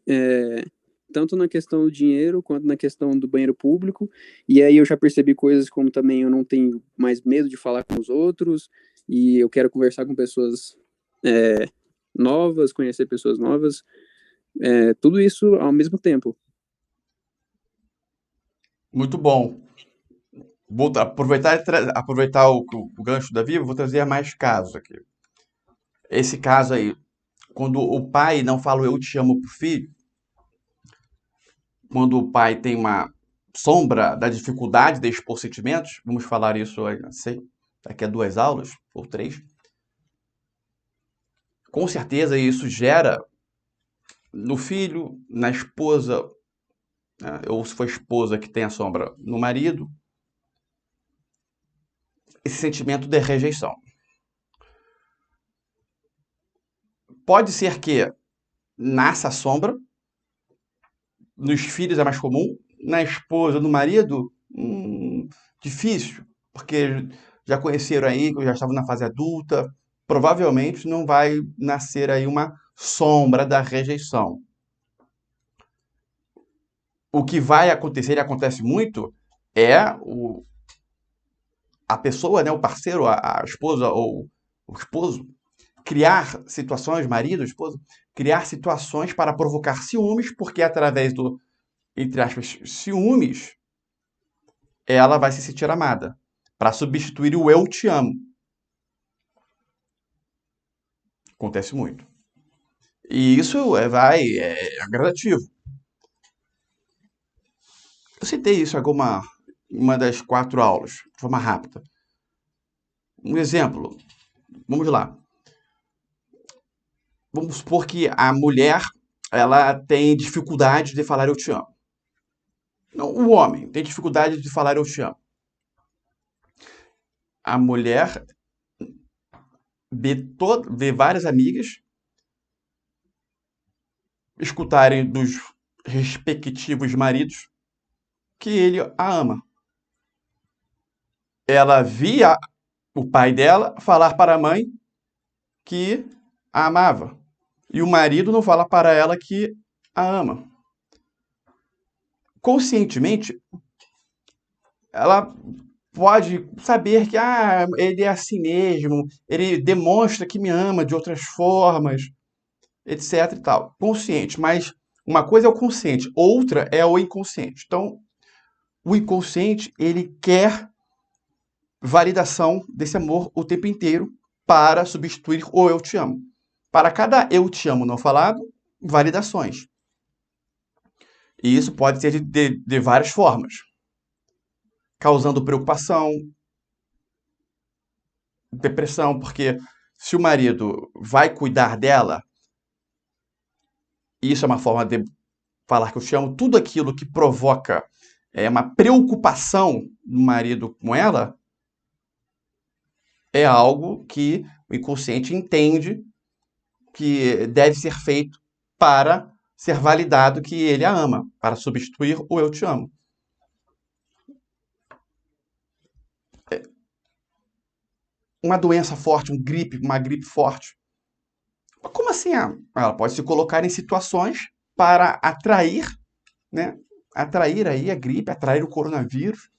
é, tanto na questão do dinheiro quanto na questão do banheiro público. E aí eu já percebi coisas como também eu não tenho mais medo de falar com os outros e eu quero conversar com pessoas novas, conhecer pessoas novas, tudo isso ao mesmo tempo.
Muito bom. Vou aproveitar o gancho da Viva, vou trazer mais casos aqui. Esse caso aí, quando o pai não fala o eu te amo pro filho, quando o pai tem uma sombra da dificuldade de expor sentimentos, vamos falar isso aí, não sei, daqui a 2 aulas, ou 3, com certeza isso gera no filho, na esposa, né, ou se for a esposa que tem a sombra no marido, esse sentimento de rejeição. Pode ser que nasça a sombra, nos filhos é mais comum, na esposa, no marido, difícil, porque já conheceram aí, já estavam na fase adulta, provavelmente não vai nascer aí uma sombra da rejeição. O que vai acontecer, e acontece muito, é a pessoa, né, o parceiro, a esposa ou o esposo, criar situações, marido, esposa, criar situações para provocar ciúmes, porque através do, entre aspas, ciúmes, ela vai se sentir amada, para substituir o eu te amo. Acontece muito. E isso é gradativo. Eu citei isso em uma das 4 aulas, de forma rápida. Um exemplo, vamos lá. Vamos supor que a mulher ela tem dificuldade de falar eu te amo. Não, o homem tem dificuldade de falar eu te amo. A mulher vê várias amigas escutarem dos respectivos maridos que ele a ama. Ela via o pai dela falar para a mãe que a amava. E o marido não fala para ela que a ama. Conscientemente, ela pode saber que ele é assim mesmo, ele demonstra que me ama de outras formas, etc e tal. Consciente, mas uma coisa é o consciente, outra é o inconsciente. Então, o inconsciente, ele quer validação desse amor o tempo inteiro para substituir o eu te amo. Para cada eu te amo não falado, validações. E isso pode ser de várias formas. Causando preocupação, depressão, porque se o marido vai cuidar dela, isso é uma forma de falar que eu te amo, tudo aquilo que provoca uma preocupação no marido com ela, é algo que o inconsciente entende que deve ser feito para ser validado que ele a ama, para substituir o eu te amo. Uma doença forte, uma gripe forte. Como assim? Ela pode se colocar em situações para atrair, né? Atrair aí a gripe, atrair o coronavírus,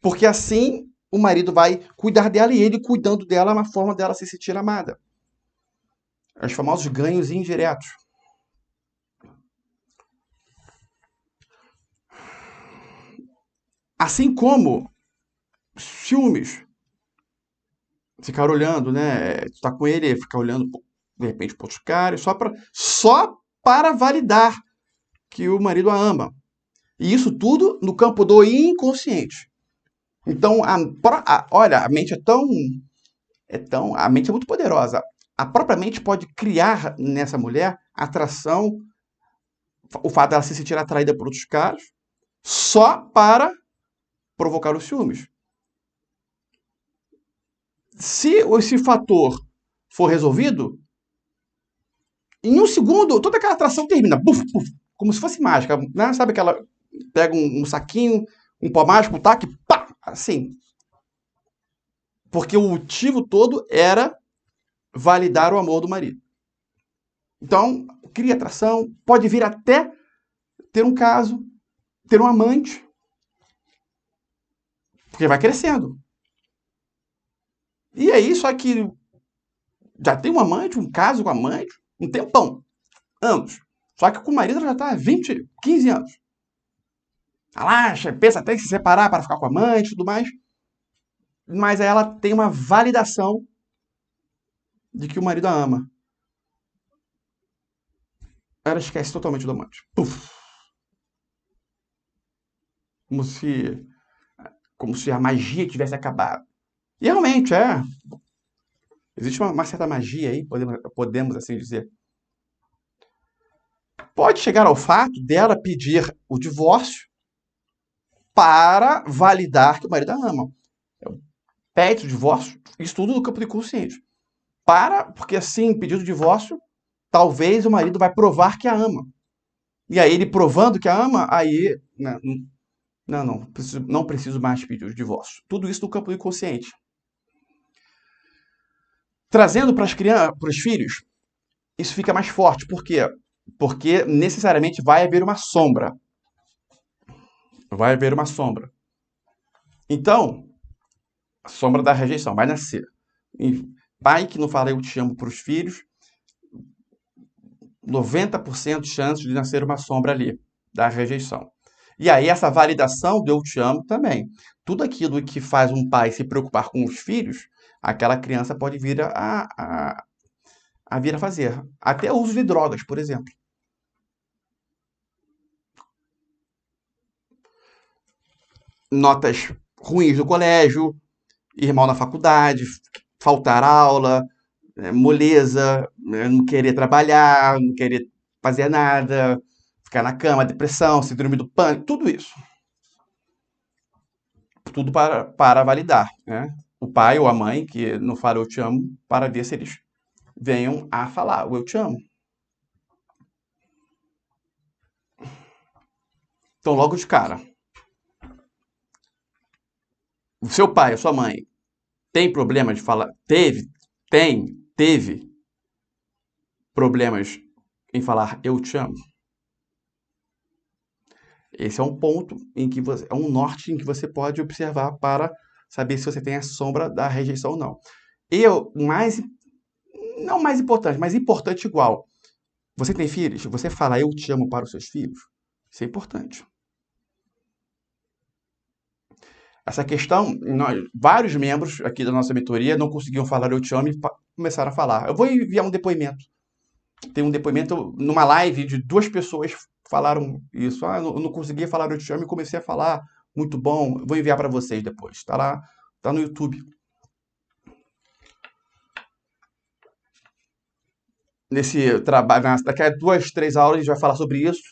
porque assim o marido vai cuidar dela e ele cuidando dela é uma forma dela se sentir amada. Os famosos ganhos indiretos. Assim como ciúmes. Ficar olhando, né? Tu tá com ele, ficar olhando de repente para outros caras, só para validar que o marido a ama. E isso tudo no campo do inconsciente. Então, olha, a mente a mente é muito poderosa. A própria mente pode criar nessa mulher atração, o fato dela se sentir atraída por outros caras, só para provocar os ciúmes. Se esse fator for resolvido, em um segundo, toda aquela atração termina. Buf, buf, como se fosse mágica. Né? Sabe aquela. Pega um saquinho, um pó mágico, tac, pá, assim. Porque o motivo todo era validar o amor do marido. Então, cria atração, pode vir até ter um caso, ter um amante, porque vai crescendo. E aí, só que já tem um amante, um caso com amante, um tempão, anos. Só que com o marido ela já está há 20, 15 anos. Ela acha, pensa até em se separar para ficar com a amante e tudo mais. Mas aí ela tem uma validação de que o marido a ama. Ela esquece totalmente do amante. Puf. Como se, como se a magia tivesse acabado. E realmente, existe uma certa magia aí, podemos assim dizer. Pode chegar ao fato dela pedir o divórcio para validar que o marido a ama. Pede o divórcio, isso tudo no campo do inconsciente. Porque assim, pedindo o divórcio, talvez o marido vai provar que a ama. E aí ele provando que a ama, aí não preciso mais pedir o divórcio. Tudo isso no campo do inconsciente. Trazendo para as crianças, para os filhos, isso fica mais forte. Por quê? Porque necessariamente vai haver uma sombra. Vai haver uma sombra. Então, a sombra da rejeição vai nascer. E pai que não fala eu te amo para os filhos, 90% de chance de nascer uma sombra ali, da rejeição. E aí essa validação do eu te amo também. Tudo aquilo que faz um pai se preocupar com os filhos, aquela criança pode vir a vir a fazer. Até o uso de drogas, por exemplo. Notas ruins no colégio, ir mal na faculdade, faltar aula, moleza, não querer trabalhar, não querer fazer nada, ficar na cama, depressão, síndrome do pânico, tudo isso. Tudo para validar, né? O pai ou a mãe que não fala eu te amo, para ver se eles venham a falar o eu te amo. Então, logo de cara, o seu pai, a sua mãe, tem problema de falar, teve problemas em falar eu te amo? Esse é um ponto em que é um norte em que você pode observar para saber se você tem a sombra da rejeição ou não. E não mais importante, mas importante igual. Você tem filhos? Você fala eu te amo para os seus filhos? Isso é importante. Essa questão, vários membros aqui da nossa mentoria não conseguiam falar eu te amo e começaram a falar. Eu vou enviar um depoimento. Tem um depoimento numa live de 2 pessoas falaram isso. Eu não conseguia falar eu te amo e comecei a falar. Muito bom. Vou enviar para vocês depois. Está lá, está no YouTube. Nesse trabalho, daqui a 2, 3 aulas a gente vai falar sobre isso.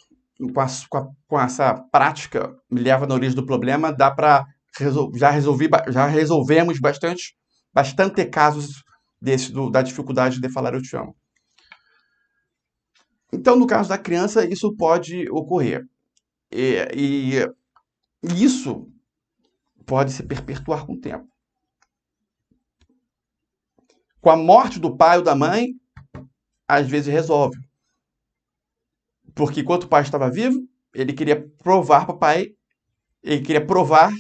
Com essa prática, me leva na origem do problema, dá para já resolvemos bastante casos da dificuldade de falar eu te amo. Então, no caso da criança, isso pode ocorrer. E isso pode se perpetuar com o tempo. Com a morte do pai ou da mãe, às vezes resolve. Porque enquanto o pai estava vivo, ele queria provar para o pai, ele queria provar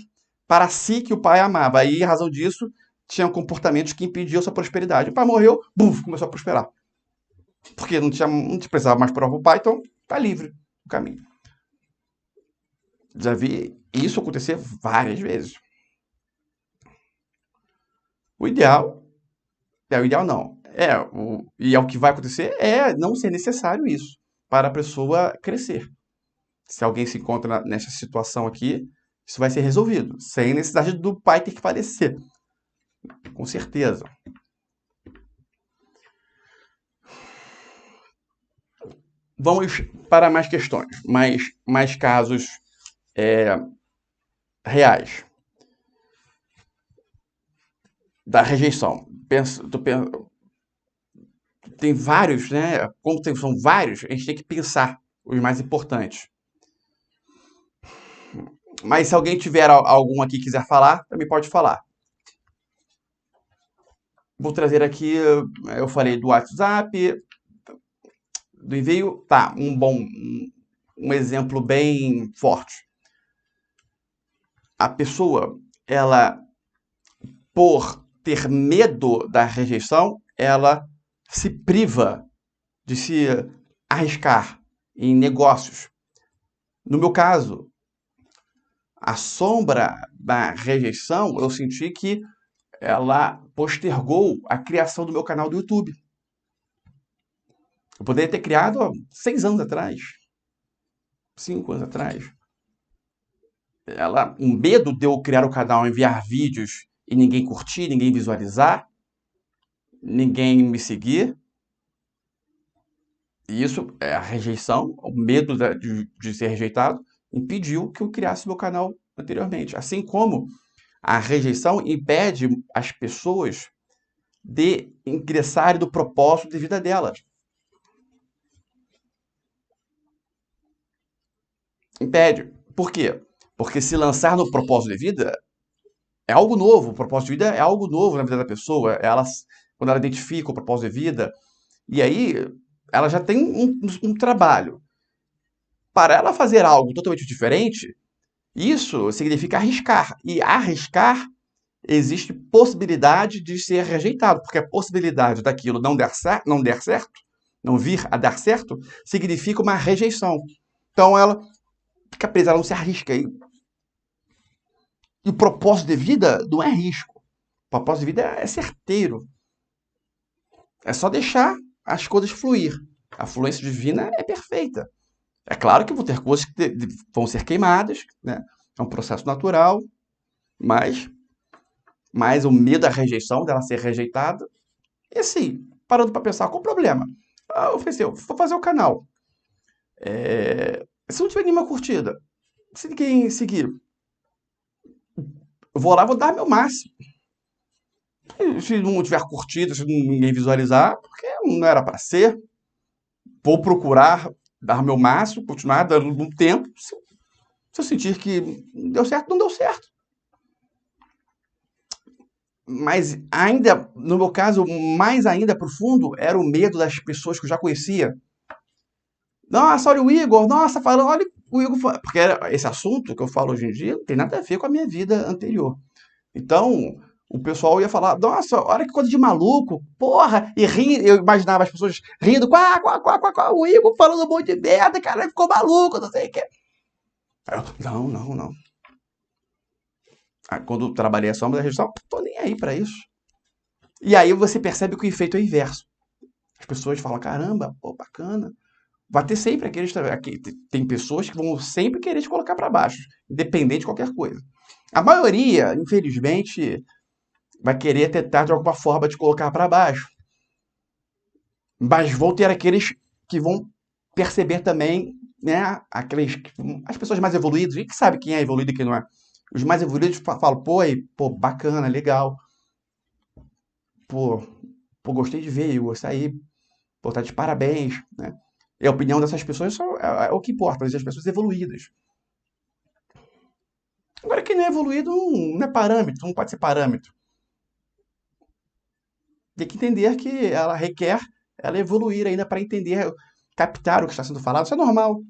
para si que o pai amava. Aí, em razão disso, tinham comportamentos que impediam sua prosperidade. O pai morreu, começou a prosperar. Porque não precisava mais provar para o pai, então está livre o caminho. Já vi isso acontecer várias vezes. O ideal não. E é o que vai acontecer é não ser necessário isso para a pessoa crescer. Se alguém se encontra nessa situação aqui, isso vai ser resolvido, sem necessidade do pai ter que falecer. Com certeza. Vamos para mais questões, mais casos reais da rejeição. Tem vários, né? Como são vários, a gente tem que pensar os mais importantes. Mas se alguém tiver algum aqui que quiser falar, também pode falar. Vou trazer aqui, eu falei do WhatsApp, do envio, tá, um exemplo bem forte. A pessoa, ela, por ter medo da rejeição, ela se priva de se arriscar em negócios. No meu caso, a sombra da rejeição, eu senti que ela postergou a criação do meu canal do YouTube. Eu poderia ter criado há 6 anos atrás, 5 anos atrás. Um medo de eu criar o canal, enviar vídeos e ninguém curtir, ninguém visualizar, ninguém me seguir. E isso, a rejeição, o medo de ser rejeitado, impediu que eu criasse meu canal anteriormente. Assim como a rejeição impede as pessoas de ingressarem no propósito de vida delas. Impede. Por quê? Porque se lançar no propósito de vida é algo novo. O propósito de vida é algo novo na vida da pessoa. Quando ela identifica o propósito de vida, e aí ela já tem um trabalho. Para ela fazer algo totalmente diferente, isso significa arriscar. E arriscar existe possibilidade de ser rejeitado, porque a possibilidade daquilo não der certo, não vir a dar certo, significa uma rejeição. Então ela fica presa, ela não se arrisca. E o propósito de vida não é risco. O propósito de vida é certeiro. É só deixar as coisas fluir. A fluência divina é perfeita. É claro que vão ter coisas que vão ser queimadas, né? É um processo natural, mas o medo da rejeição, dela ser rejeitada. E assim, parando para pensar, qual o problema? Eu pensei, eu vou fazer o canal. Se não tiver nenhuma curtida, se ninguém seguir, eu vou lá e vou dar meu máximo. E se não tiver curtida, se ninguém visualizar, porque não era para ser, vou procurar dar meu máximo, continuar dando um tempo. Se eu sentir que deu certo, não deu certo. Mas ainda, no meu caso, mais ainda profundo, era o medo das pessoas que eu já conhecia. Nossa, olha o Igor, nossa, falando, olha o Igor. Porque esse assunto que eu falo hoje em dia não tem nada a ver com a minha vida anterior. Então, o pessoal ia falar, nossa, olha que coisa de maluco, porra, e ri, eu imaginava as pessoas rindo, o Igor falando um monte de merda, cara, ficou maluco, não sei o que. Não. Quando eu trabalhei a sombra da rejeição, tô nem aí pra isso. E aí você percebe que o efeito é inverso. As pessoas falam, caramba, pô, bacana. Vai ter sempre aqueles. Tem pessoas que vão sempre querer te colocar para baixo, independente de qualquer coisa. A maioria, infelizmente, vai querer tentar de alguma forma te colocar para baixo. Mas vão ter aqueles que vão perceber também, né? As pessoas mais evoluídas, a gente sabe quem é evoluído e quem não é. Os mais evoluídos falam, pô, bacana, legal. Pô, gostei de ver, Igor, isso aí. Pô, tá de parabéns, né? E a opinião dessas pessoas é o que importa, as pessoas evoluídas. Agora, quem não é evoluído não é parâmetro, não pode ser parâmetro. Tem que entender que ela requer ela evoluir ainda para entender, captar o que está sendo falado. Isso é normal.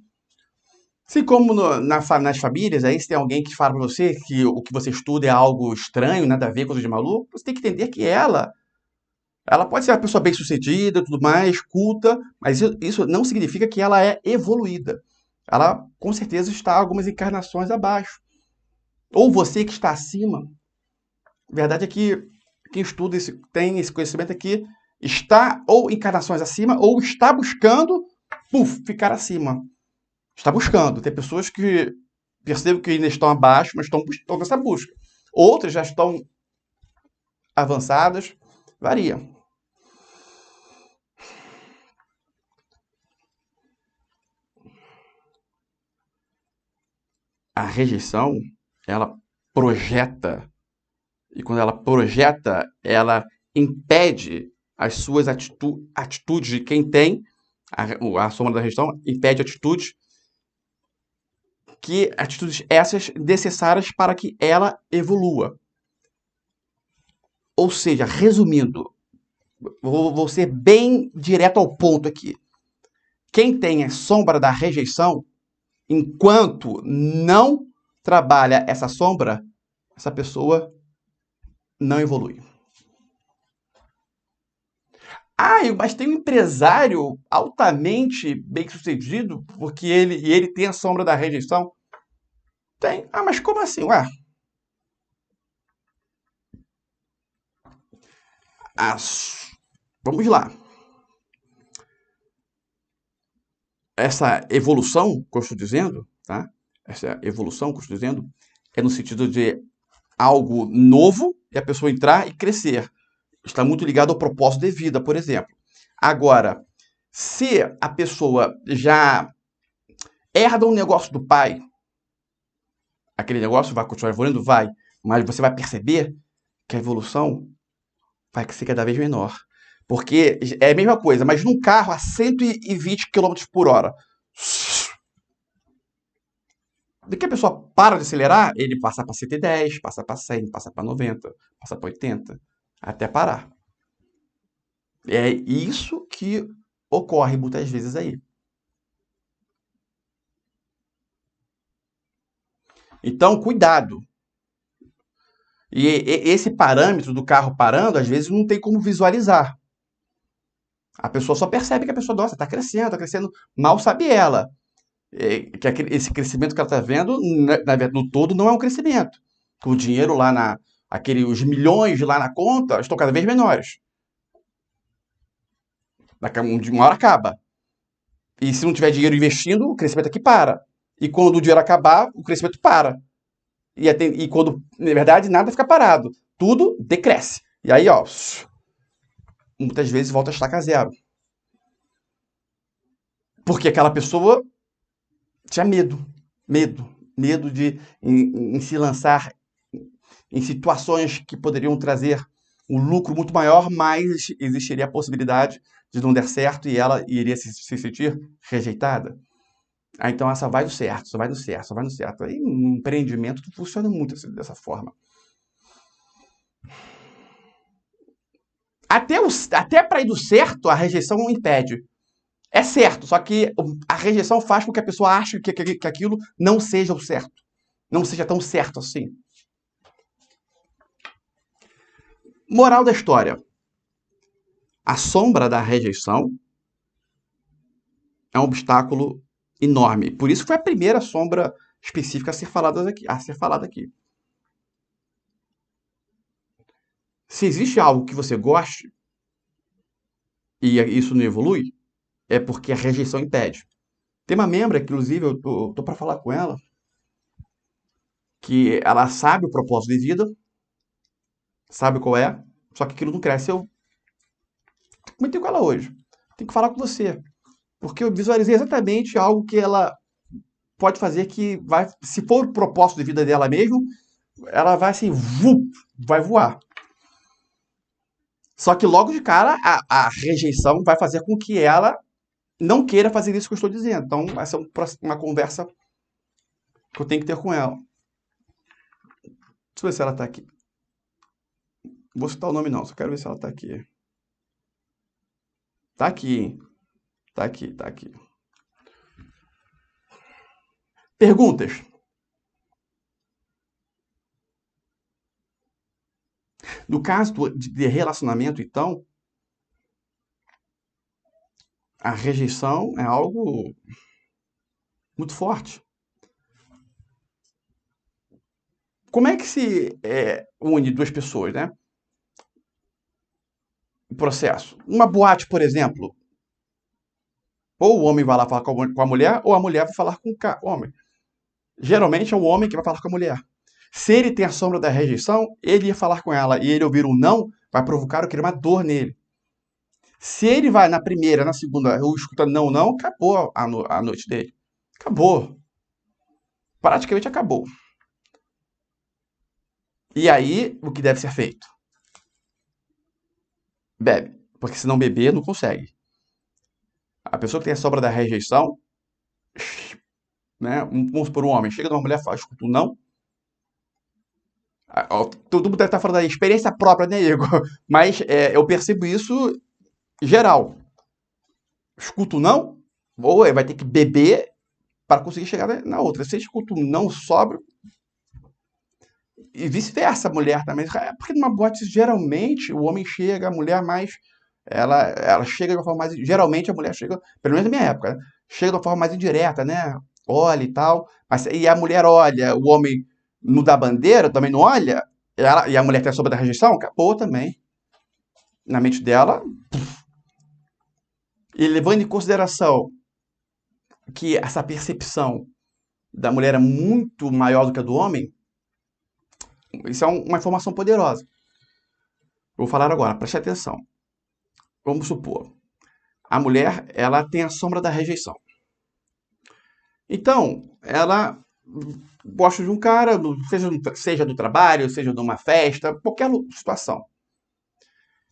Assim como nas famílias, aí se tem alguém que fala para você que o que você estuda é algo estranho, nada a ver, coisa de maluco, você tem que entender que ela pode ser uma pessoa bem-sucedida, tudo mais, culta, mas isso não significa que ela é evoluída. Ela, com certeza, está algumas encarnações abaixo. Ou você que está acima. A verdade é que quem estuda tem esse conhecimento aqui, está ou encarnações acima, ou está buscando, ficar acima. Está buscando. Tem pessoas que percebem que ainda estão abaixo, mas estão nessa busca. Outras já estão avançadas. Varia. A rejeição, ela projeta. E quando ela projeta, ela impede as suas atitudes de quem tem a sombra da rejeição, impede atitudes essas necessárias para que ela evolua. Ou seja, resumindo, vou ser bem direto ao ponto aqui. Quem tem a sombra da rejeição, enquanto não trabalha essa sombra, essa pessoa não evolui. Ah, mas tem um empresário altamente bem-sucedido porque ele tem a sombra da rejeição? Tem. Ah, mas como assim? Ué, vamos lá. Essa evolução que eu estou dizendo, tá? Essa evolução que eu estou dizendo é no sentido de algo novo e a pessoa entrar e crescer. Está muito ligado ao propósito de vida, por exemplo. Agora, se a pessoa já herda um negócio do pai, aquele negócio vai continuar evoluindo? Vai. Mas você vai perceber que a evolução vai ser cada vez menor. Porque é a mesma coisa, mas num carro a 120 km por hora. De que a pessoa para de acelerar, ele passa para 110, passa para 100, passa para 90, passa para 80, até parar. É isso que ocorre muitas vezes aí. Então, cuidado. E esse parâmetro do carro parando, às vezes não tem como visualizar. A pessoa só percebe que a pessoa, nossa, está crescendo. Mal sabe ela que esse crescimento que ela está vendo, no todo, não é um crescimento. O dinheiro lá os milhões lá na conta estão cada vez menores. De uma hora acaba. E se não tiver dinheiro investindo, o crescimento aqui para. E quando o dinheiro acabar, o crescimento para. E quando, na verdade, nada fica parado. Tudo decresce. E aí, ó, muitas vezes volta a estaca zero. Porque aquela pessoa tinha medo em se lançar em situações que poderiam trazer um lucro muito maior, mas existiria a possibilidade de não dar certo e ela iria se sentir rejeitada. Então essa vai no certo, só vai no certo, só vai no certo. Aí um empreendimento funciona muito dessa forma. Até para ir do certo, a rejeição não impede. É certo, só que a rejeição faz com que a pessoa ache que aquilo não seja o certo. Não seja tão certo assim. Moral da história. A sombra da rejeição é um obstáculo enorme. Por isso foi a primeira sombra específica a ser falada aqui. Se existe algo que você goste e isso não evolui, é porque a rejeição impede. Tem uma membra, que, inclusive, eu tô para falar com ela, que ela sabe o propósito de vida, sabe qual é, só que aquilo não cresce. Eu comentei com ela hoje. Tenho que falar com você. Porque eu visualizei exatamente algo que ela pode fazer que vai, se for o propósito de vida dela mesmo, ela vai assim, vai voar. Só que logo de cara, a rejeição vai fazer com que ela não queira fazer isso que eu estou dizendo. Então, essa é uma conversa que eu tenho que ter com ela. Deixa eu ver se ela está aqui. Não vou citar o nome não, só quero ver se ela está aqui. Tá aqui. Tá aqui, tá aqui. Perguntas? No caso de relacionamento, então, a rejeição é algo muito forte. Como é que se une duas pessoas, né? O processo. Uma boate, por exemplo. Ou o homem vai lá falar com a mulher, ou a mulher vai falar com o homem. Geralmente é o homem que vai falar com a mulher. Se ele tem a sombra da rejeição, ele ia falar com ela e ele ouvir um não, vai provocar uma dor nele. Se ele vai na primeira, na segunda, ou escuta não, não, acabou a noite dele. Acabou. Praticamente acabou. E aí, o que deve ser feito? Bebe. Porque se não beber, não consegue. A pessoa que tem a sombra da rejeição, né? Vamos supor um homem, chega numa mulher e fala, escuta um não. Todo mundo deve estar falando da experiência própria, né, Igor? Mas eu percebo isso geral. Escuto não, ou vai ter que beber para conseguir chegar na outra. Se escuta um não sóbrio, e vice-versa, a mulher também. Porque numa boate, geralmente, o homem chega, a mulher mais. Ela chega de uma forma mais. Geralmente a mulher chega, pelo menos na minha época, né? Chega de uma forma mais indireta, né? Olha e tal. E a mulher olha, o homem não dá bandeira, também não olha, e a mulher tem a sombra da rejeição, acabou também. Na mente dela. E levando em consideração que essa percepção da mulher é muito maior do que a do homem, isso é uma informação poderosa. Vou falar agora, preste atenção. Vamos supor, a mulher, ela tem a sombra da rejeição. Então, ela gosta de um cara, seja do trabalho, seja de uma festa, qualquer situação.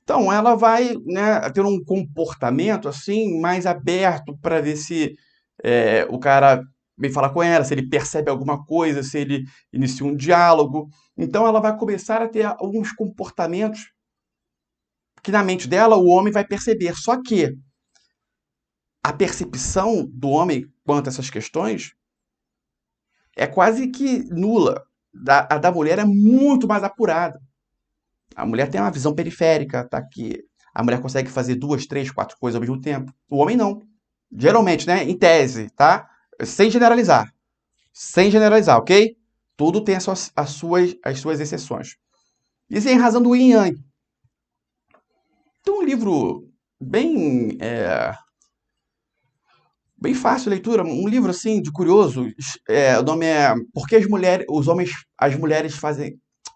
Então, ela vai, né, ter um comportamento assim mais aberto para ver se o cara vem falar com ela, se ele percebe alguma coisa, se ele inicia um diálogo. Então, ela vai começar a ter alguns comportamentos que na mente dela o homem vai perceber. Só que a percepção do homem quanto a essas questões é quase que nula. A da mulher é muito mais apurada. A mulher tem uma visão periférica, tá? Que a mulher consegue fazer 2, 3, 4 coisas ao mesmo tempo. O homem não. Geralmente, né? Em tese, tá? Sem generalizar. Sem generalizar, ok? Tudo tem as suas exceções. Isso é em razão do yin yang. Tem um livro bem bem fácil de leitura, um livro assim de curioso. O nome é Por que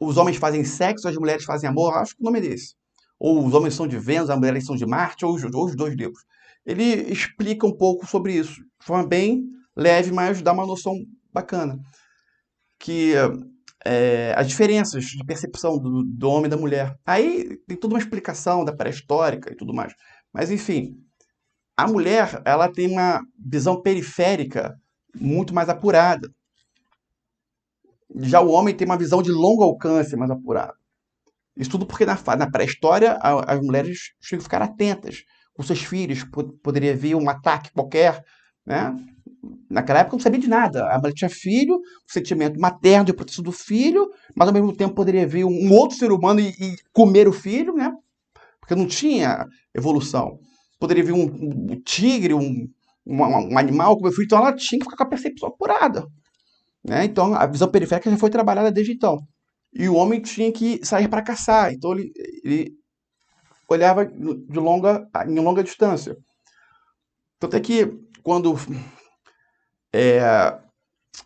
os homens fazem sexo, as mulheres fazem amor. Acho que o nome é desse. Ou os homens são de Vênus, as mulheres são de Marte, ou os dois livros. Ele explica um pouco sobre isso, de forma bem leve, mas dá uma noção bacana. Que as diferenças de percepção do homem e da mulher. Aí tem toda uma explicação da pré-histórica e tudo mais. Mas, enfim, a mulher, ela tem uma visão periférica muito mais apurada. Já o homem tem uma visão de longo alcance mais apurada. Isso tudo porque na pré-história as mulheres tinham que ficar atentas com seus filhos, poderia vir um ataque qualquer, né? Naquela época não sabia de nada. A mulher tinha filho, o sentimento materno de proteção do filho, mas ao mesmo tempo poderia vir um outro ser humano e comer o filho, né? Porque não tinha evolução. Poderia vir um tigre, um animal comer o filho, então ela tinha que ficar com a percepção apurada. Né? Então a visão periférica já foi trabalhada desde então. E o homem tinha que sair para caçar, então ele olhava em longa distância. Tanto é que quando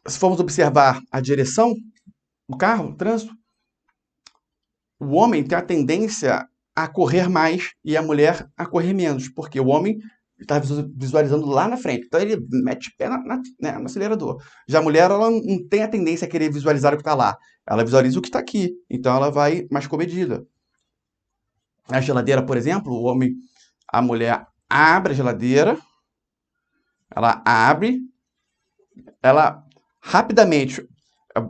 se formos observar a direção do carro, o trânsito, o homem tem a tendência a correr mais e a mulher a correr menos, porque o homem está visualizando lá na frente, então ele mete o pé no acelerador. Já a mulher, ela não tem a tendência a querer visualizar o que está lá, ela visualiza o que está aqui, então ela vai mais comedida. Na geladeira, por exemplo, a mulher abre a geladeira, ela abre, ela rapidamente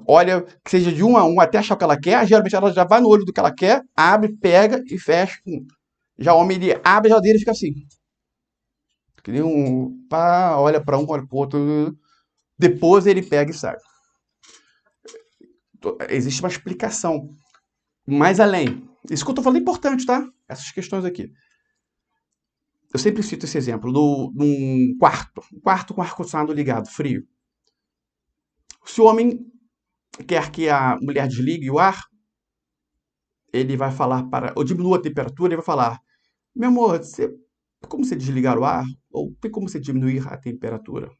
olha, que seja de 1 a 1 até achar o que ela quer, geralmente ela já vai no olho do que ela quer, abre, pega e fecha. Já o homem, ele abre a geladeira e fica assim. Que nem olha para um, olha para o outro. Depois ele pega e sai. Existe uma explicação mais além. Isso que eu estou falando é importante, tá? Essas questões aqui. Eu sempre cito esse exemplo. Num quarto com ar-condicionado ligado, frio. Se o homem quer que a mulher desligue o ar, ele vai falar ou diminua a temperatura, ele vai falar, meu amor, tem como você desligar o ar? Ou tem como você diminuir a temperatura?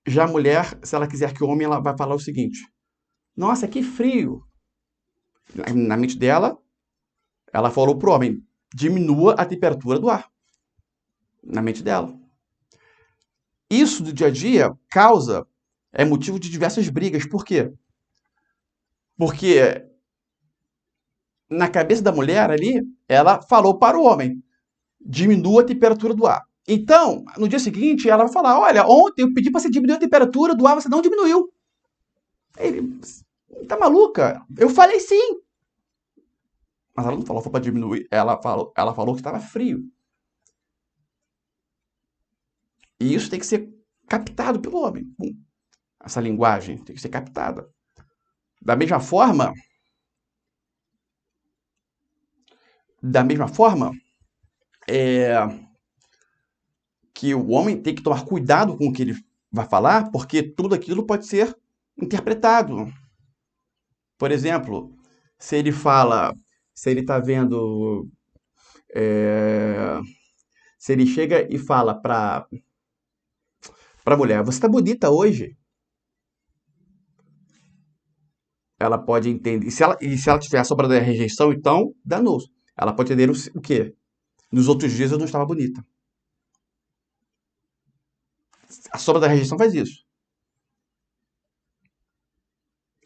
Já a mulher, se ela quiser que o homem, ela vai falar o seguinte, nossa, que frio. Na mente dela, ela falou pro homem, diminua a temperatura do ar. Na mente dela. Isso do dia a dia é motivo de diversas brigas. Por quê? Porque na cabeça da mulher ali, ela falou para o homem, diminua a temperatura do ar. Então, no dia seguinte, ela vai falar, olha, ontem eu pedi para você diminuir a temperatura do ar, você não diminuiu. Tá maluca? Eu falei sim. Mas ela não falou, foi para diminuir. Ela falou que estava frio. E isso tem que ser captado pelo homem. Essa linguagem tem que ser captada. Da mesma forma, da mesma forma, é, que o homem tem que tomar cuidado com o que ele vai falar, porque tudo aquilo pode ser interpretado. Por exemplo, se ele fala, se ele está vendo, é, se ele chega e fala para a mulher, você está bonita hoje, ela pode entender. E se ela tiver a sombra da rejeição, então danou-se. Ela pode entender o quê? Nos outros dias eu não estava bonita. A sombra da rejeição faz isso.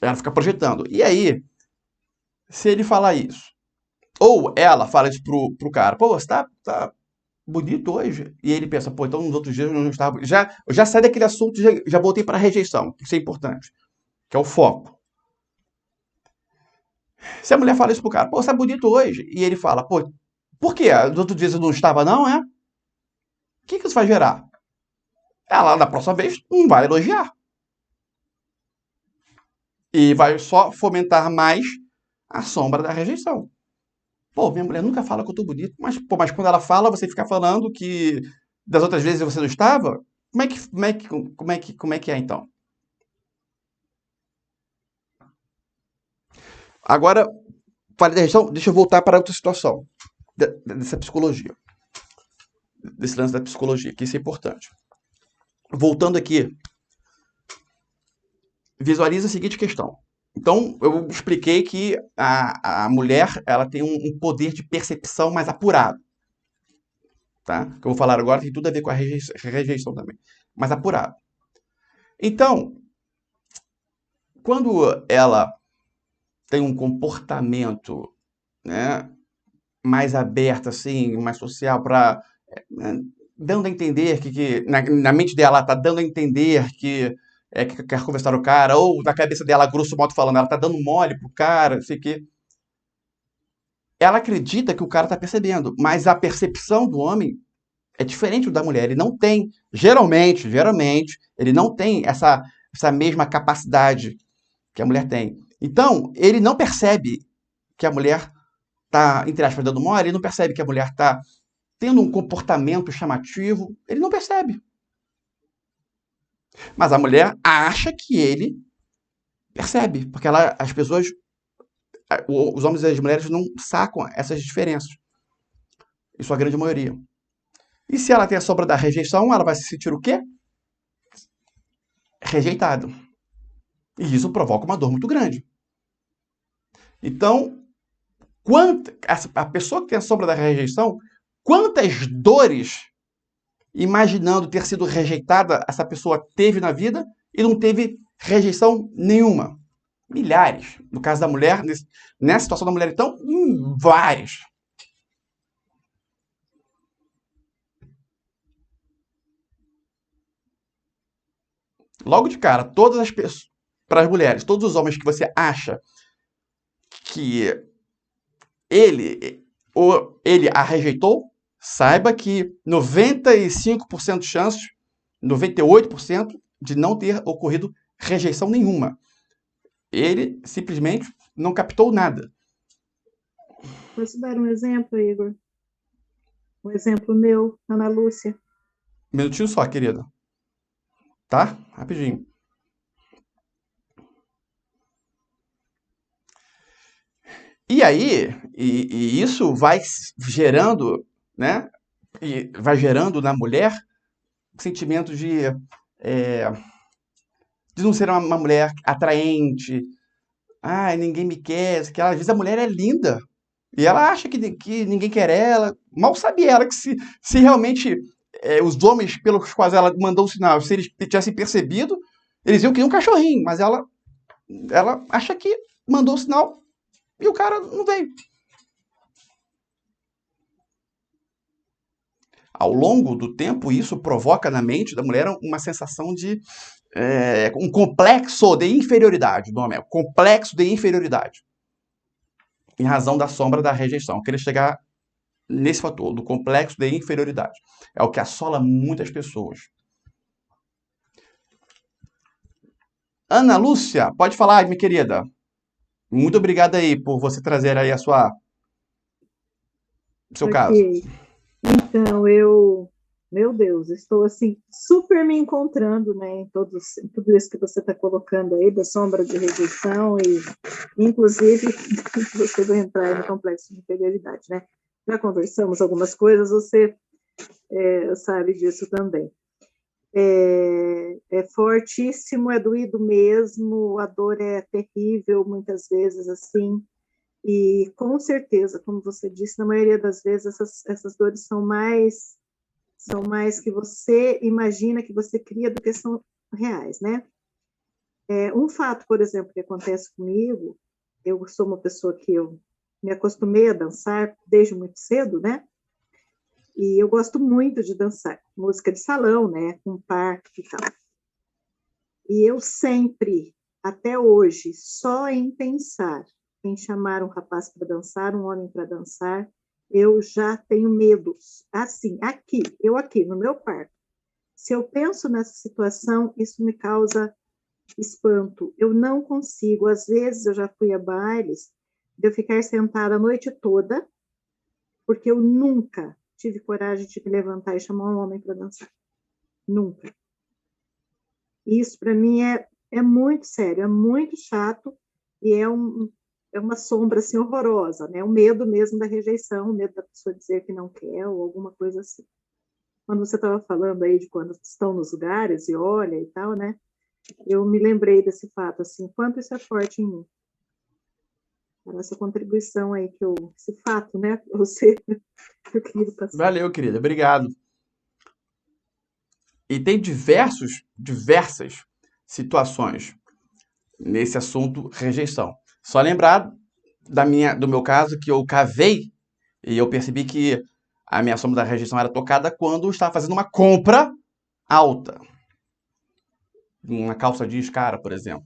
Ela fica projetando. E aí, se ele falar isso, ou ela fala isso pro cara, pô, você tá bonito hoje. E ele pensa, pô, então nos outros dias eu não estava. Eu já saí daquele assunto, já voltei para a rejeição. Isso é importante. Que é o foco. Se a mulher fala isso pro cara, pô, você tá bonito hoje. E ele fala, pô, por quê? Nos outros dias eu não estava, não, é? O que isso vai gerar? Ela, na próxima vez, não vai elogiar. E vai só fomentar mais a sombra da rejeição. Pô, minha mulher nunca fala que eu tô bonito, mas quando ela fala, você fica falando que das outras vezes você não estava? Como é que é então? Agora, falei da rejeição, deixa eu voltar para outra situação dessa psicologia, desse lance da psicologia, que isso é importante. Voltando aqui, visualiza a seguinte questão. Então, eu expliquei que a mulher ela tem um poder de percepção mais apurado. Tá? O que eu vou falar agora tem tudo a ver com a rejeição também. Mais apurado. Então, quando ela tem um comportamento, né, mais aberto, assim, mais social, dando a entender que na mente dela está dando a entender que quer conversar com o cara, ou na cabeça dela, grosso modo falando, ela está dando mole pro cara, não sei o quê. Ela acredita que o cara está percebendo, mas a percepção do homem é diferente da mulher. Ele não tem, geralmente, ele não tem essa mesma capacidade que a mulher tem. Então, ele não percebe que a mulher está, entre aspas, dando mole, ele não percebe que a mulher está tendo um comportamento chamativo, ele não percebe. Mas a mulher acha que ele percebe, porque as pessoas, os homens e as mulheres não sacam essas diferenças, em sua grande maioria. E se ela tem a sombra da rejeição, ela vai se sentir o quê? Rejeitada. E isso provoca uma dor muito grande. Então, a pessoa que tem a sombra da rejeição, quantas dores, imaginando ter sido rejeitada, essa pessoa teve na vida e não teve rejeição nenhuma? Milhares. No caso da mulher, nessa situação da mulher, então, várias. Logo de cara, todas as pessoas, para as mulheres, todos os homens que você acha que ele a rejeitou, saiba que 95% de chances, 98% de não ter ocorrido rejeição nenhuma. Ele simplesmente não captou nada.
Posso dar um exemplo, Igor? Um exemplo meu, Ana Lúcia.
Um minutinho só, querida. Tá? Rapidinho. E aí, e isso vai gerando, né? E vai gerando na mulher sentimento de não ser uma mulher atraente. Ai, ninguém me quer. Que às vezes a mulher é linda. E ela acha que ninguém quer ela. Mal sabe ela que se realmente os homens pelos quais ela mandou o sinal, se eles tivessem percebido, eles iam querer um cachorrinho. Mas ela acha que mandou o sinal e o cara não veio. Ao longo do tempo, isso provoca na mente da mulher uma sensação um complexo de inferioridade. O nome é complexo de inferioridade. Em razão da sombra da rejeição. Eu queria chegar nesse fator, do complexo de inferioridade. É o que assola muitas pessoas. Ana Lúcia, pode falar, minha querida. Muito obrigado aí por você trazer aí o seu caso.
Ok. Então, meu Deus, estou assim, super me encontrando, né, em tudo isso que você está colocando aí, da sombra de rejeição e, inclusive, você vai entrar aí no complexo de inferioridade, né? Já conversamos algumas coisas, você sabe disso também. É fortíssimo, é doído mesmo, a dor é terrível, muitas vezes, assim, e com certeza, como você disse, na maioria das vezes essas dores são mais que você imagina, que você cria, do que são reais, né? Um fato, por exemplo, que acontece comigo, eu sou uma pessoa que eu me acostumei a dançar desde muito cedo, né? E eu gosto muito de dançar, música de salão, né? Com parque e tal. E eu sempre, até hoje, só em pensar em chamar um rapaz para dançar, um homem para dançar, eu já tenho medos. Assim, aqui, no meu quarto. Se eu penso nessa situação, isso me causa espanto. Eu não consigo. Às vezes, eu já fui a bailes de eu ficar sentada a noite toda, porque eu nunca tive coragem de me levantar e chamar um homem para dançar. Nunca. Isso, para mim, é muito sério, é muito chato e é uma sombra assim, horrorosa, né? O medo mesmo da rejeição, o medo da pessoa dizer que não quer ou alguma coisa assim. Quando você estava falando aí de quando estão nos lugares e olha e tal, né? Eu me lembrei desse fato, assim, quanto isso é forte em mim. Essa contribuição aí esse fato, né? Você, eu queria passar.
Valeu, querida. Obrigado. E tem diversas situações nesse assunto rejeição. Só lembrar do meu caso que eu cavei e eu percebi que a minha sombra da rejeição era tocada quando eu estava fazendo uma compra alta. Uma calça jeans cara, por exemplo.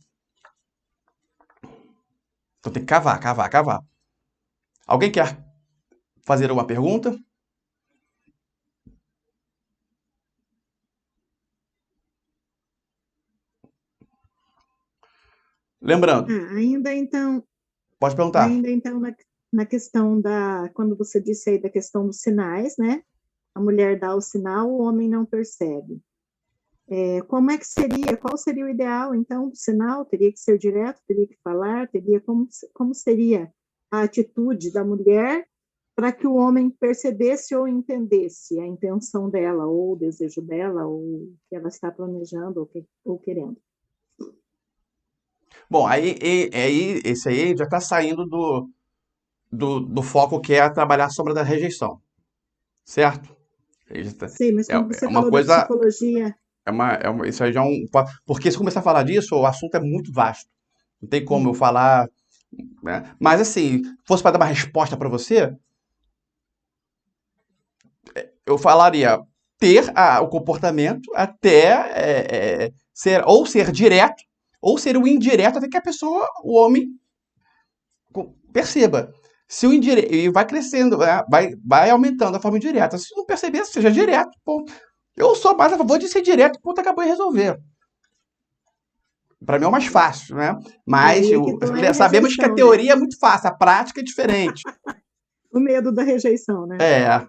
Então tem que cavar, cavar, cavar. Alguém quer fazer uma pergunta? Lembrando,
Ainda então,
pode perguntar.
na questão quando você disse aí da questão dos sinais, né? A mulher dá o sinal, o homem não percebe. Como é que seria, qual seria o ideal, então, do sinal? Teria que ser direto, teria que falar, como seria a atitude da mulher para que o homem percebesse ou entendesse a intenção dela, ou o desejo dela, ou o que ela está planejando ou querendo?
Bom, esse aí já está saindo do foco que é trabalhar a sombra da rejeição, certo?
Sim, mas quando
É
você
uma
falou da
coisa,
psicologia,
isso aí já é um, porque se eu começar a falar disso, o assunto é muito vasto. Não tem como eu
hum,
falar, né? Mas assim, fosse para dar uma resposta para você, eu falaria ter o comportamento até ser direto, ou ser o indireto, até que a pessoa, o homem, perceba. Se o indireto, e vai crescendo, né? vai aumentando a forma indireta. Se não perceber, seja direto. Ponto. Eu sou mais a favor de ser direto, ponto, acabou de resolver. Para mim é o mais fácil, né?
e
Mas
aí é que não é a
sabemos que a
rejeição, né?
teoria é muito fácil, a prática é diferente.
O medo da rejeição, né?
É.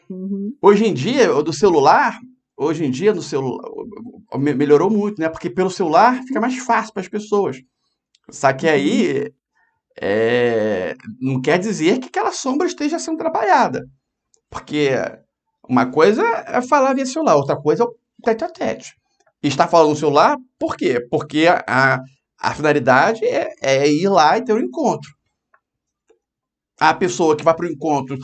Uhum.
Hoje em dia, do celular, hoje em dia no celular melhorou muito, né? Porque pelo celular fica mais fácil para as pessoas. Só que
Uhum.
aí não quer dizer que aquela sombra esteja sendo trabalhada. Porque uma coisa é falar via celular, outra coisa é o tete a tete. E está falando no celular, por quê? Porque a finalidade é ir lá e ter um encontro. A pessoa que vai para o encontro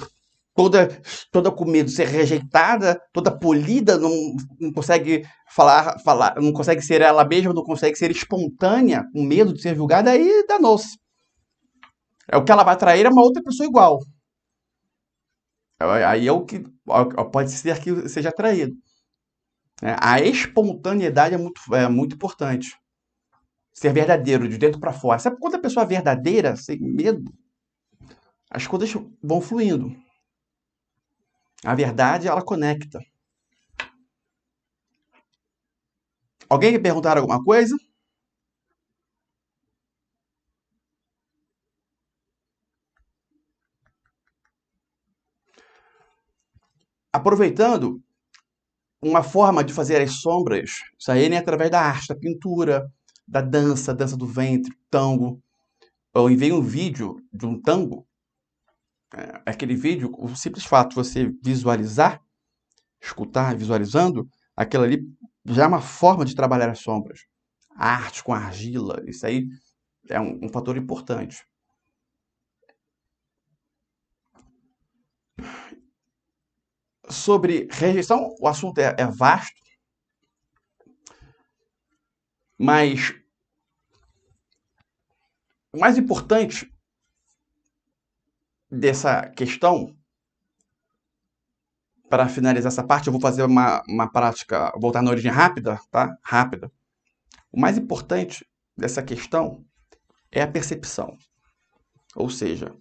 toda com medo de ser rejeitada, toda polida, não consegue falar, não consegue ser ela mesma, não consegue ser espontânea, com medo de ser julgada, aí danou-se. É o que ela vai atrair é uma outra pessoa igual. Aí é o que pode ser que seja atraído. A espontaneidade é muito importante. Ser verdadeiro, de dentro para fora. Sabe quando a pessoa é verdadeira, sem medo, as coisas vão fluindo. A verdade, ela conecta. Alguém quer perguntar alguma coisa? Aproveitando, uma forma de fazer as sombras saírem através da arte, da pintura, da dança do ventre, tango. Eu enviei um vídeo de um tango. Aquele vídeo, o simples fato de você visualizar, escutar, visualizando, aquilo ali já é uma forma de trabalhar as sombras. A arte com argila, isso aí é um fator importante. Sobre rejeição, o assunto é vasto, mas o mais importante dessa questão, para finalizar essa parte, eu vou fazer uma prática, voltar na origem rápida, tá? Rápida. O mais importante dessa questão é a percepção. Ou seja,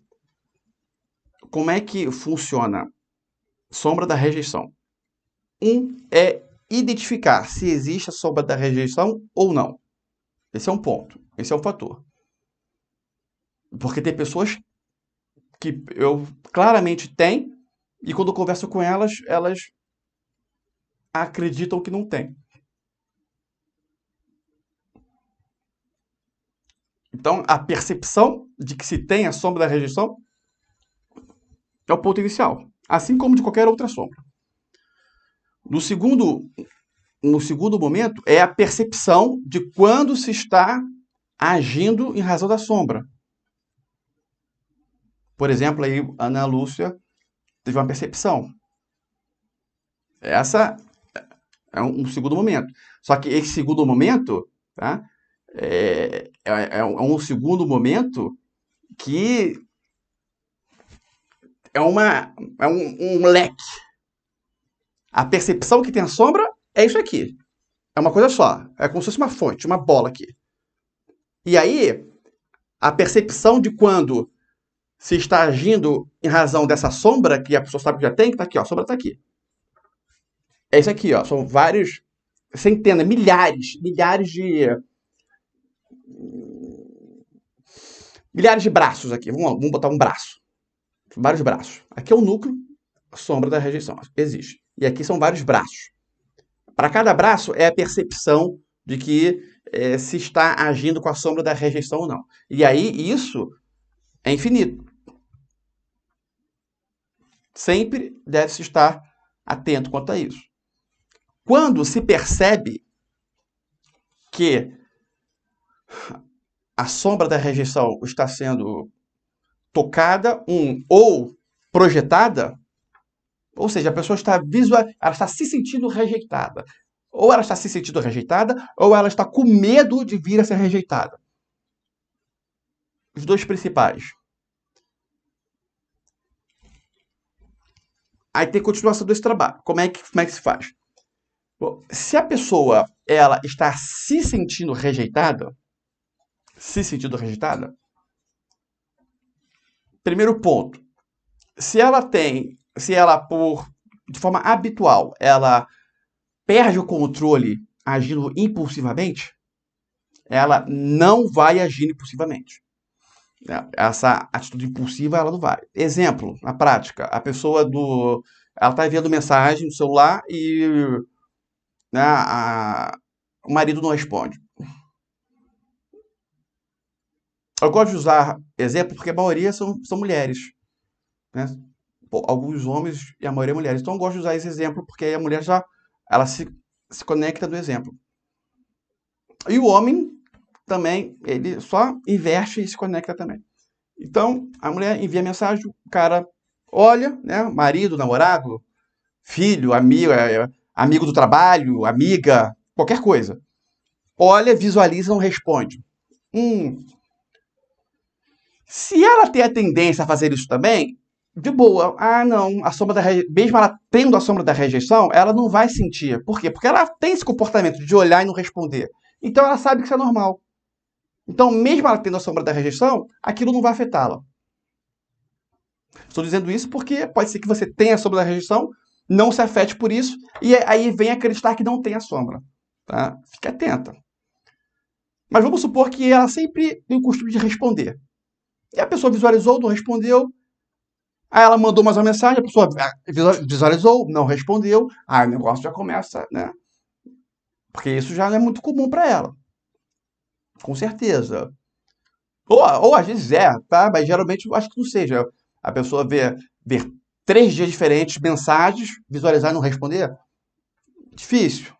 como é que funciona sombra da rejeição? É identificar se existe a sombra da rejeição ou não. Esse é um ponto, esse é um fator. Porque tem pessoas que eu claramente tenho, e quando eu converso com elas, elas acreditam que não tem. Então, a percepção de que se tem a sombra da rejeição é o ponto inicial, assim como de qualquer outra sombra. No segundo momento, é a percepção de quando se está agindo em razão da sombra. Por exemplo, aí Ana Lúcia teve uma percepção. Essa é um segundo momento. Só que esse segundo momento, tá, um segundo momento que é um leque. A percepção que tem a sombra é isso aqui. É uma coisa só. É como se fosse uma fonte, uma bola aqui. E aí, a percepção de quando se está agindo em razão dessa sombra, que a pessoa sabe que já tem, que tá aqui, ó, a sombra está aqui. É isso aqui, ó. São vários, centenas, milhares de braços aqui. Vamos botar um braço. Vários braços. Aqui é o núcleo, a sombra da rejeição. Existe. E aqui são vários braços. Para cada braço é a percepção de que se está agindo com a sombra da rejeição ou não. E aí isso é infinito. Sempre deve-se estar atento quanto a isso. Quando se percebe que a sombra da rejeição está sendo tocada ou projetada, ou seja, a pessoa está ela está se sentindo rejeitada. Ou ela está se sentindo rejeitada, ou ela está com medo de vir a ser rejeitada. Os dois principais. Aí tem continuação desse trabalho. Como é que se faz? Bom, se a pessoa ela está se sentindo rejeitada, primeiro ponto, se ela de forma habitual, ela perde o controle agindo impulsivamente, ela não vai agir impulsivamente. Essa atitude impulsiva, ela não vai. Exemplo, na prática, a pessoa ela está enviando mensagem no celular e né, o marido não responde. Eu gosto de usar exemplo porque a maioria são mulheres. Né? Alguns homens e a maioria mulheres. Então eu gosto de usar esse exemplo porque a mulher ela se conecta do exemplo. E o homem também, ele só inverte e se conecta também. Então, a mulher envia mensagem, o cara olha, né? Marido, namorado, filho, amigo do trabalho, amiga, qualquer coisa. Olha, visualiza, não responde. Se ela tem a tendência a fazer isso também, de boa. Ah, não, a sombra mesmo ela tendo a sombra da rejeição, ela não vai sentir. Por quê? Porque ela tem esse comportamento de olhar e não responder. Então ela sabe que isso é normal. Então, mesmo ela tendo a sombra da rejeição, aquilo não vai afetá-la. Estou dizendo isso porque pode ser que você tenha a sombra da rejeição, não se afete por isso, e aí vem acreditar que não tem a sombra. Tá? Fique atenta. Mas vamos supor que ela sempre tem o costume de responder. E a pessoa visualizou, não respondeu. Aí ela mandou mais uma mensagem, a pessoa visualizou, não respondeu. Aí o negócio já começa, né? Porque isso já não é muito comum para ela. Com certeza. Ou às vezes é, tá? Mas geralmente eu acho que não seja. A pessoa ver 3 dias diferentes, mensagens, visualizar e não responder. Difícil.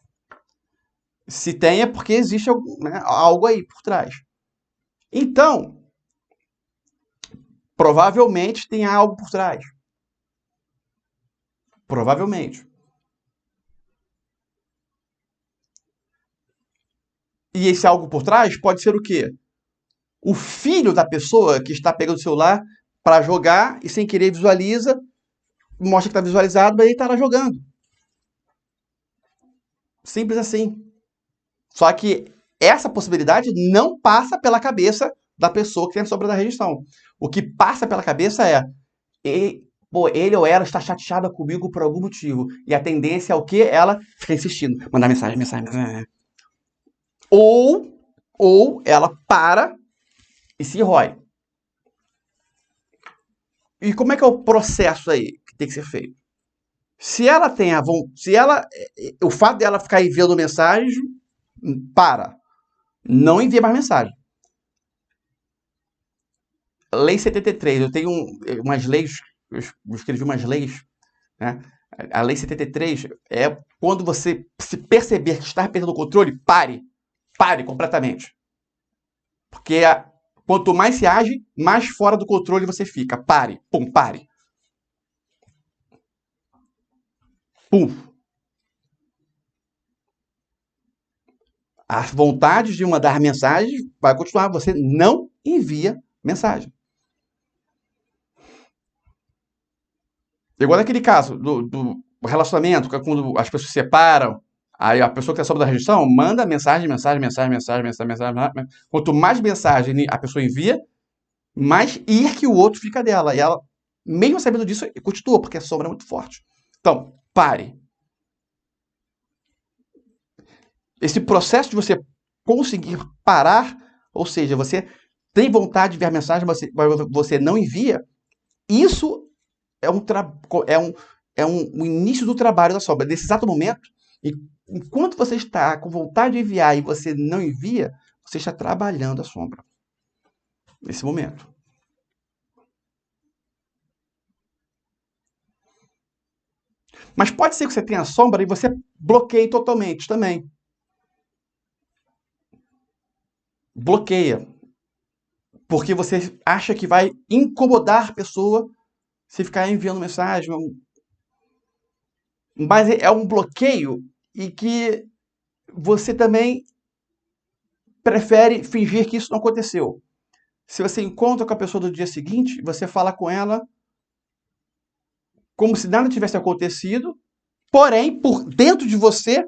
Se tem é porque existe algo aí por trás. Então, provavelmente tem algo por trás. Provavelmente. E esse algo por trás pode ser o quê? O filho da pessoa que está pegando o celular para jogar e sem querer visualiza, mostra que está visualizado, mas ele está lá jogando. Simples assim. Só que essa possibilidade não passa pela cabeça da pessoa que tem a sombra da rejeição. O que passa pela cabeça é ele ou ela está chateada comigo por algum motivo. E a tendência é o quê? Ela fica insistindo. Mandar mensagem. Ou ela para e se rói. E como é que é o processo aí que tem que ser feito? Se ela tem a vontade, o fato dela ficar enviando mensagem, para. Não envia mais mensagem. Lei 73, eu tenho umas leis, eu escrevi umas leis, né? A lei 73 é quando você se perceber que está perdendo o controle, pare. Pare completamente. Porque quanto mais se age, mais fora do controle você fica. Pare. Pum, pare. Pum. As vontades de mandar mensagens vai continuar. Você não envia mensagem. Igual naquele caso do relacionamento, que é quando as pessoas se separam, aí a pessoa que está sob da rejeição manda mensagem. Quanto mais mensagem a pessoa envia, mais ir que o outro fica dela. E ela, mesmo sabendo disso, continua, porque a sombra é muito forte. Então, pare. Esse processo de você conseguir parar, ou seja, você tem vontade de ver a mensagem, mas você não envia, isso é o início do trabalho da sombra. Nesse exato momento, enquanto você está com vontade de enviar e você não envia, você está trabalhando a sombra. Nesse momento. Mas pode ser que você tenha a sombra e você bloqueie totalmente também. Bloqueia. Porque você acha que vai incomodar a pessoa se ficar enviando mensagem. Mas é um bloqueio e que você também prefere fingir que isso não aconteceu. Se você encontra com a pessoa do dia seguinte, você fala com ela como se nada tivesse acontecido, porém, por dentro de você,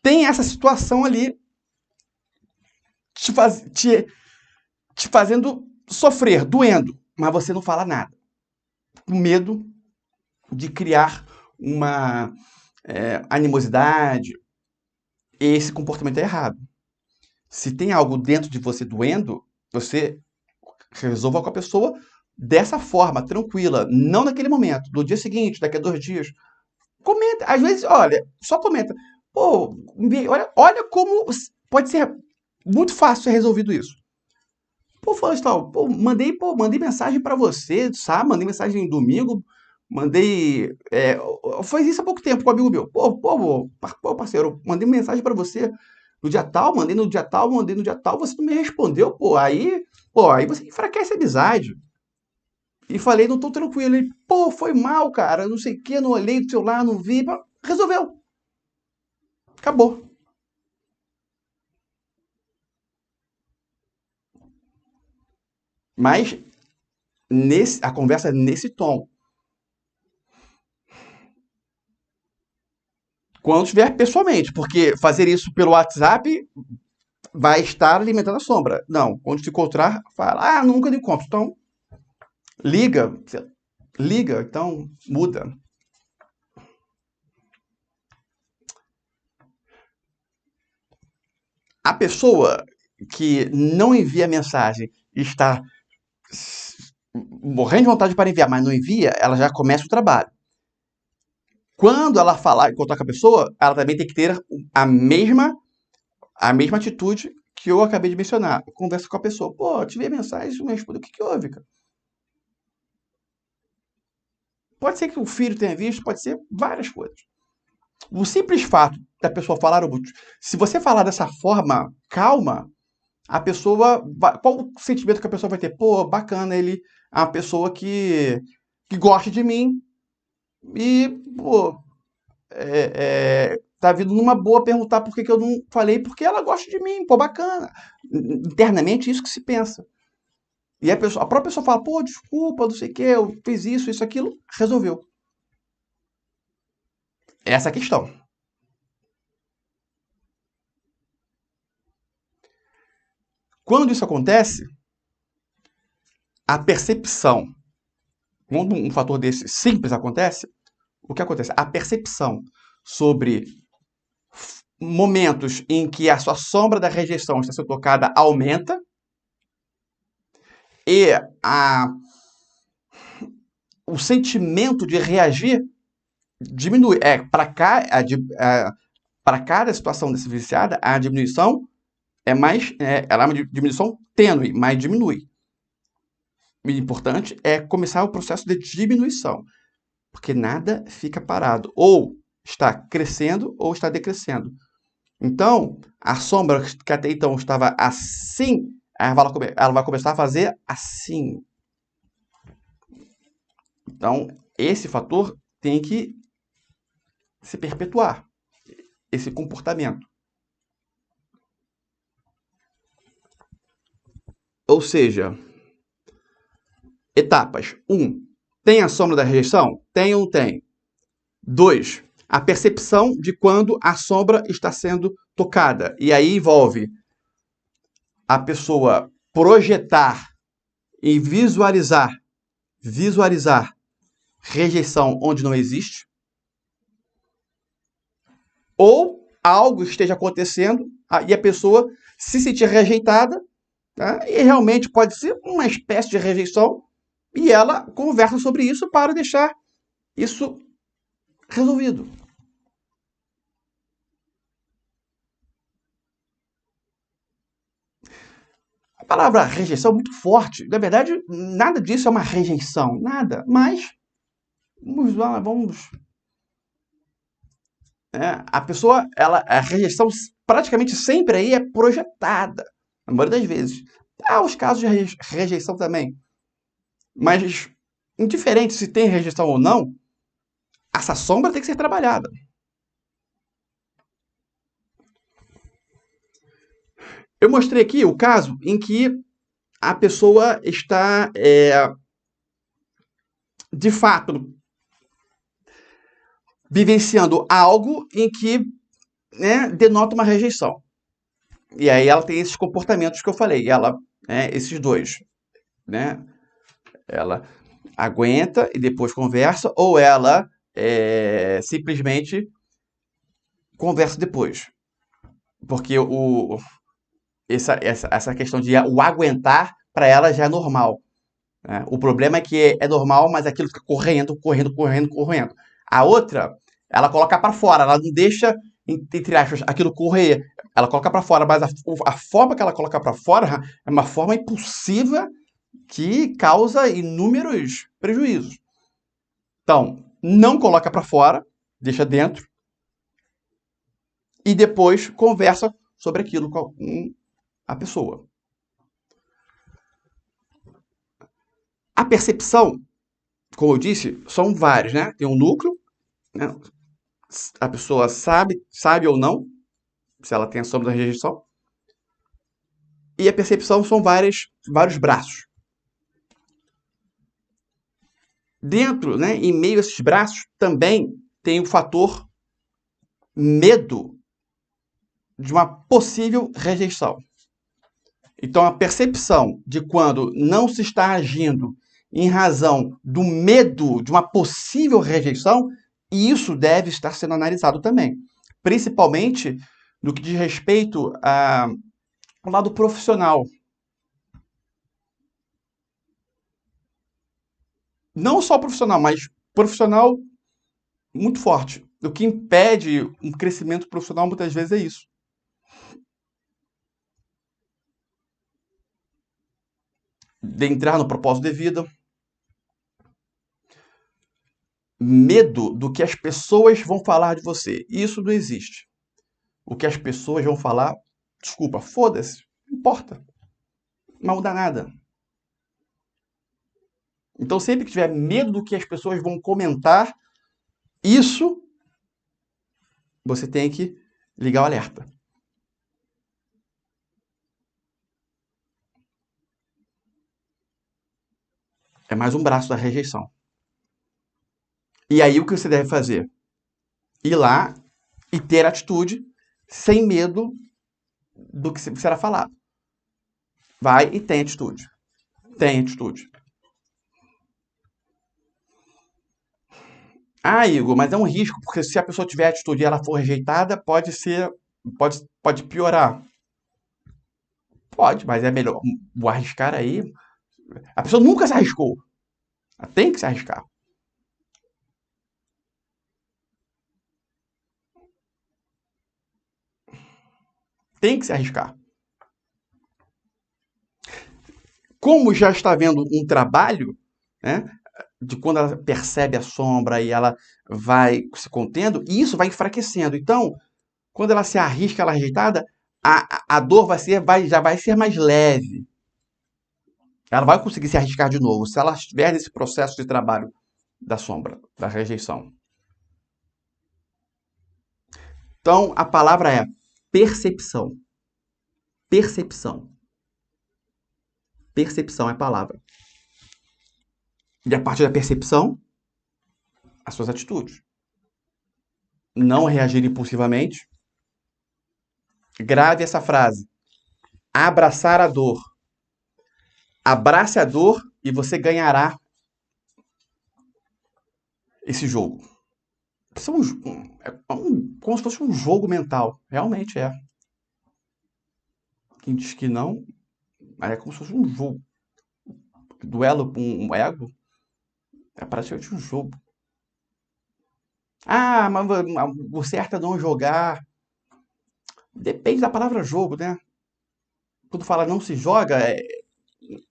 tem essa situação ali te fazendo sofrer, doendo, mas você não fala nada. Com medo de criar uma animosidade. Esse comportamento é errado. Se tem algo dentro de você doendo, você resolva com a pessoa dessa forma, tranquila, não naquele momento, no dia seguinte, daqui a 2 dias. Comenta, às vezes, olha, só comenta. Pô, olha como pode ser muito fácil ser resolvido isso. Pô, Florestal, mandei mensagem pra você, sabe? Mandei mensagem domingo, mandei. Foi isso há pouco tempo com um amigo meu. Pô, parceiro, mandei mensagem pra você no dia tal, mandei no dia tal, você não me respondeu, aí você enfraquece a amizade. E falei, não tô tranquilo. Ele, pô, foi mal, cara, não sei o que, não olhei do celular, não vi. Resolveu. Acabou. Mas a conversa é nesse tom. quando estiver pessoalmente, porque fazer isso pelo WhatsApp vai estar alimentando a sombra. Não, quando te encontrar, fala, nunca te encontro. Então, liga, então muda. A pessoa que não envia mensagem e está morrendo de vontade para enviar, mas não envia, ela já começa o trabalho. Quando ela falar e contar com a pessoa, ela também tem que ter a mesma atitude que eu acabei de mencionar. Conversa com a pessoa. Pô, te vi a mensagem, não me respondeu. O que houve, cara? Pode ser que o filho tenha visto, pode ser várias coisas. O simples fato da pessoa falar, se você falar dessa forma calma, a pessoa qual o sentimento que a pessoa vai ter? Pô, bacana, ele é uma pessoa que gosta de mim e, pô, tá vindo numa boa perguntar por que eu não falei, porque ela gosta de mim, pô, bacana. Internamente, isso que se pensa. E a própria pessoa fala, pô, desculpa, não sei o que, eu fiz isso, aquilo, resolveu. Essa é a questão. Quando isso acontece, a percepção, quando um fator desse simples acontece, o que acontece? A percepção sobre momentos em que a sua sombra da rejeição está sendo tocada aumenta e o sentimento de reagir diminui. Para cada situação dessa viciada, a diminuição ela é uma diminuição tênue, mas diminui. O importante é começar o processo de diminuição, porque nada fica parado. Ou está crescendo ou está decrescendo. Então, a sombra que até então estava assim, ela vai começar a fazer assim. Então, esse fator tem que se perpetuar, esse comportamento. Ou seja, etapas. 1. Tem a sombra da rejeição? Tem ou não tem? 2. A percepção de quando a sombra está sendo tocada. E aí envolve a pessoa projetar e visualizar rejeição onde não existe. Ou algo esteja acontecendo e a pessoa se sentir rejeitada, tá? E realmente pode ser uma espécie de rejeição, e ela conversa sobre isso para deixar isso resolvido. A palavra rejeição é muito forte. Na verdade, nada disso é uma rejeição, nada. Mas, vamos a pessoa, a rejeição praticamente sempre aí é projetada, na maioria das vezes. Há os casos de rejeição também. Mas, indiferente se tem rejeição ou não, essa sombra tem que ser trabalhada. Eu mostrei aqui o caso em que a pessoa está, de fato, vivenciando algo em que denota uma rejeição. E aí ela tem esses comportamentos que eu falei, esses dois. Ela aguenta e depois conversa, ou ela simplesmente conversa depois. Porque essa questão de o aguentar, para ela já é normal. Né? O problema é que é normal, mas aquilo fica correndo. A outra, ela coloca para fora, ela não deixa, entre aspas, aquilo correr. Ela coloca para fora, mas a forma que ela coloca para fora é uma forma impulsiva que causa inúmeros prejuízos. Então, não coloca para fora, deixa dentro, e depois conversa sobre aquilo com a pessoa. A percepção, como eu disse, são vários, né? Tem um núcleo, né? A pessoa sabe ou não, se ela tem a sombra da rejeição. E a percepção são vários braços. Dentro, em meio a esses braços, também tem o fator medo de uma possível rejeição. Então, a percepção de quando não se está agindo em razão do medo de uma possível rejeição, isso deve estar sendo analisado também. Principalmente no que diz respeito ao lado profissional. Não só profissional, mas profissional muito forte. O que impede um crescimento profissional muitas vezes é isso. De entrar no propósito de vida. Medo do que as pessoas vão falar de você. Isso não existe. O que as pessoas vão falar, desculpa, foda-se, não importa. Não muda nada. Então, sempre que tiver medo do que as pessoas vão comentar, isso você tem que ligar o alerta. É mais um braço da rejeição. E aí o que você deve fazer? Ir lá e ter atitude sem medo do que será falado. Vai e tem atitude. Tem atitude. Ah, Igor, mas é um risco, porque se a pessoa tiver atitude e ela for rejeitada, pode piorar. Pode, mas é melhor o arriscar aí. A pessoa nunca se arriscou. Ela tem que se arriscar. Tem que se arriscar. Como já está vendo um trabalho, né, de quando ela percebe a sombra e ela vai se contendo, e isso vai enfraquecendo. Então, quando ela se arrisca, ela é rejeitada, a dor já vai ser mais leve. Ela vai conseguir se arriscar de novo, se ela estiver nesse processo de trabalho da sombra, da rejeição. Então, a palavra é percepção. Percepção. Percepção é a palavra. E a partir da percepção, as suas atitudes. Não reagir impulsivamente. Grave essa frase. Abraçar a dor. Abrace a dor e você ganhará esse jogo. Como se fosse um jogo mental. Realmente é. Quem diz que não, mas é como se fosse um jogo. Duelo com um ego é praticamente um jogo. Ah, mas o certo é não jogar. Depende da palavra jogo, né? Quando fala não se joga,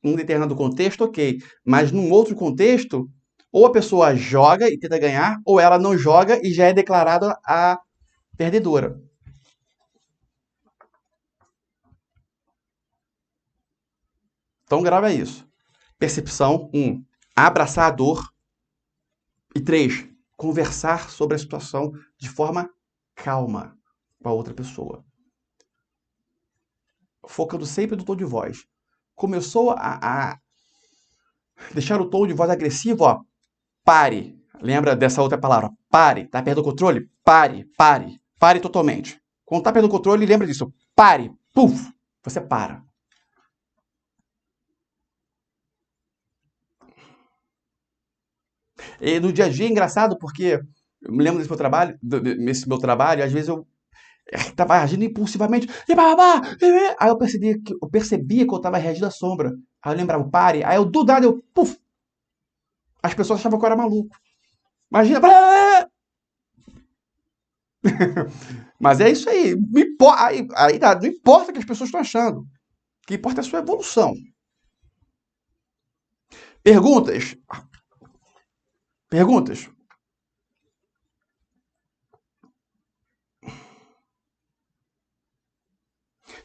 num determinado contexto, ok. Mas num outro contexto, ou a pessoa joga e tenta ganhar, ou ela não joga e já é declarada a perdedora. Então grava isso. Percepção, 1. Abraçar a dor. E 3. Conversar sobre a situação de forma calma com a outra pessoa. Focando sempre no tom de voz. Começou a deixar o tom de voz agressivo, ó, pare. Lembra dessa outra palavra? Pare. Tá perdendo o controle? Pare, pare. Pare totalmente. Quando tá perdendo o controle, lembra disso. Pare. Puf. Você para. E no dia a dia é engraçado porque eu me lembro desse meu trabalho, às vezes eu estava agindo impulsivamente. Aí eu percebia que eu estava reagindo à sombra. Aí eu lembrava, pare. Aí eu, do nada, puf. As pessoas achavam que eu era maluco. Imagina. Mas é isso aí. Não importa o que as pessoas estão achando. O que importa é a sua evolução. Perguntas? Perguntas?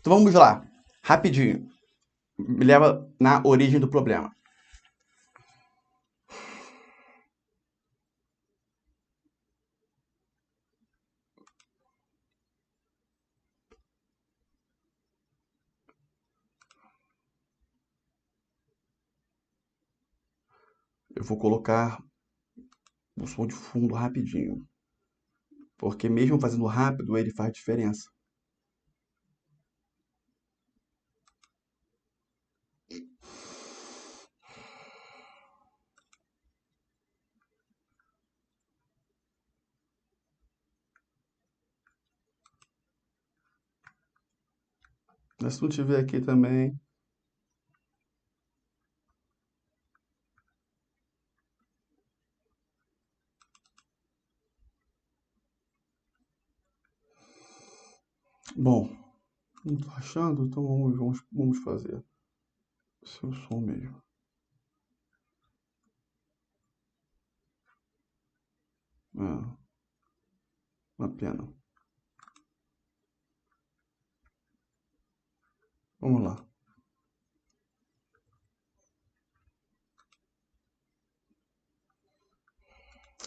Então vamos lá. Rapidinho. Me leva na origem do problema. Eu vou colocar o som de fundo rapidinho. porque mesmo fazendo rápido, ele faz diferença. Mas se não tiver aqui também. Bom, não tô achando, então vamos fazer. Seu som mesmo. Ah, uma pena. Vamos lá.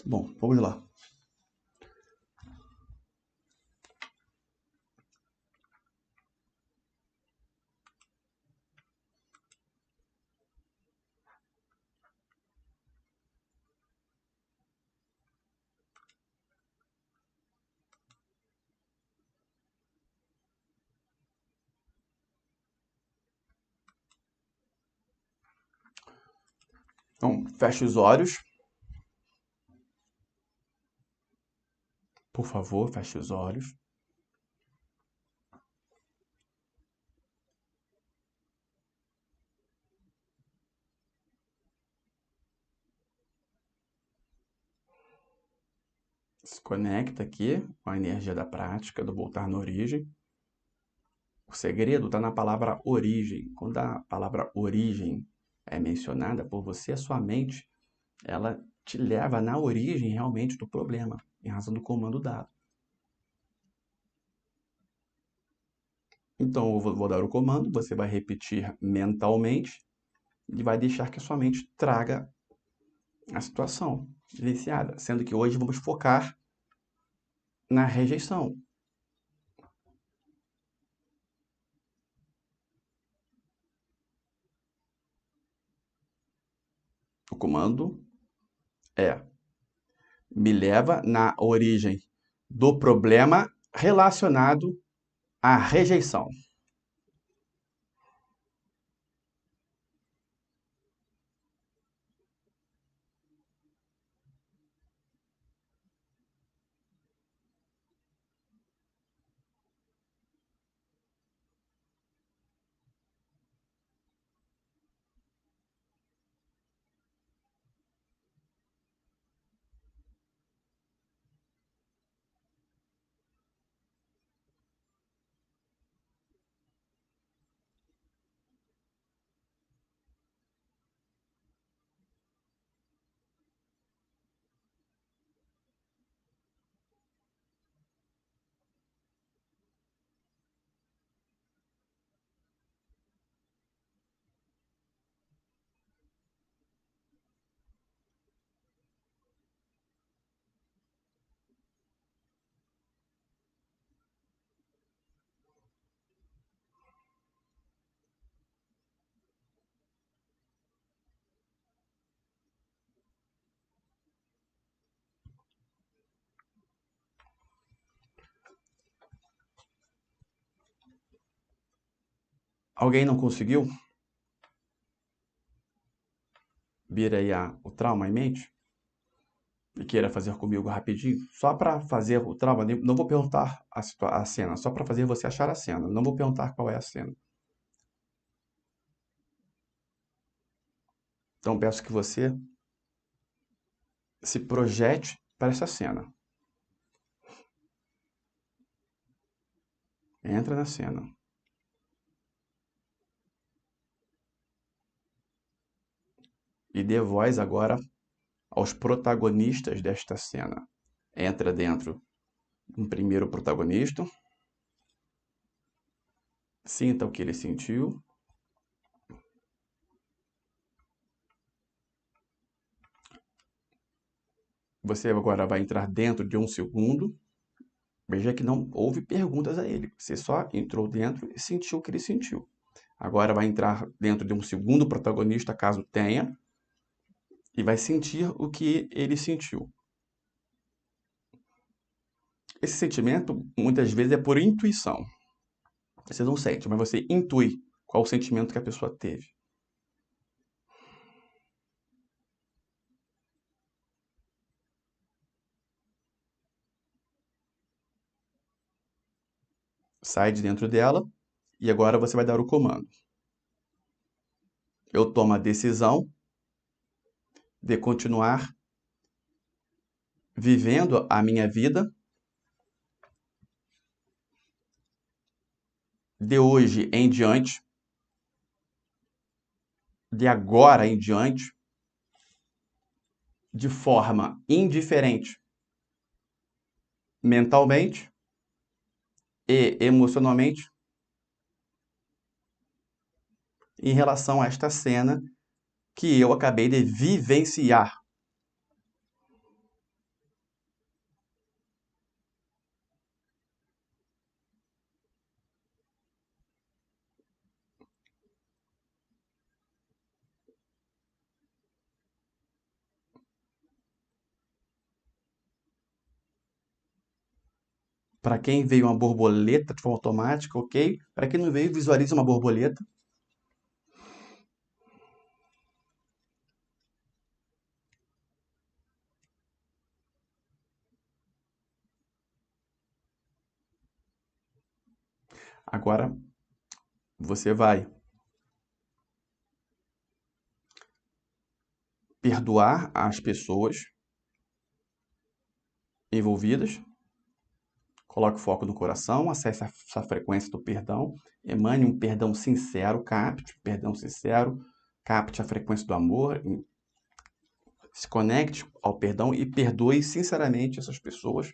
Bom, vamos lá. Então, feche os olhos. Por favor, feche os olhos. Se conecta aqui com a energia da prática, do voltar na origem. O segredo está na palavra origem. Quando a palavra origem é mencionada por você, a sua mente, ela te leva na origem realmente do problema, em razão do comando dado. Então, eu vou dar o comando, você vai repetir mentalmente e vai deixar que a sua mente traga a situação vivenciada. Sendo que hoje vamos focar na rejeição. O comando é: me leva na origem do problema relacionado à rejeição. Alguém não conseguiu vir aí o trauma em mente? E queira fazer comigo rapidinho? Só para fazer o trauma, não vou perguntar a cena, só para fazer você achar a cena. Não vou perguntar qual é a cena. Então peço que você se projete para essa cena. Entra na cena. E dê voz agora aos protagonistas desta cena. Entra dentro um primeiro protagonista. Sinta o que ele sentiu. Você agora vai entrar dentro de um segundo. Veja que não houve perguntas a ele. Você só entrou dentro e sentiu o que ele sentiu. Agora vai entrar dentro de um segundo protagonista, caso tenha, e vai sentir o que ele sentiu. Esse sentimento, muitas vezes, é por intuição. Você não sente, mas você intui qual o sentimento que a pessoa teve. Sai de dentro dela e agora você vai dar o comando. Eu tomo a decisão de continuar vivendo a minha vida de hoje em diante, de agora em diante, de forma indiferente, mentalmente e emocionalmente, em relação a esta cena que eu acabei de vivenciar. Para quem veio uma borboleta de forma automática, ok? Para quem não veio, visualize uma borboleta. Agora você vai perdoar as pessoas envolvidas. Coloque o foco no coração, acesse essa frequência do perdão, emane um perdão sincero, capte um perdão sincero, capte a frequência do amor, se conecte ao perdão e perdoe sinceramente essas pessoas.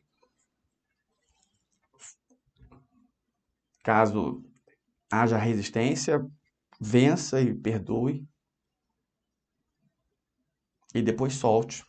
Caso haja resistência, vença e perdoe. E depois solte.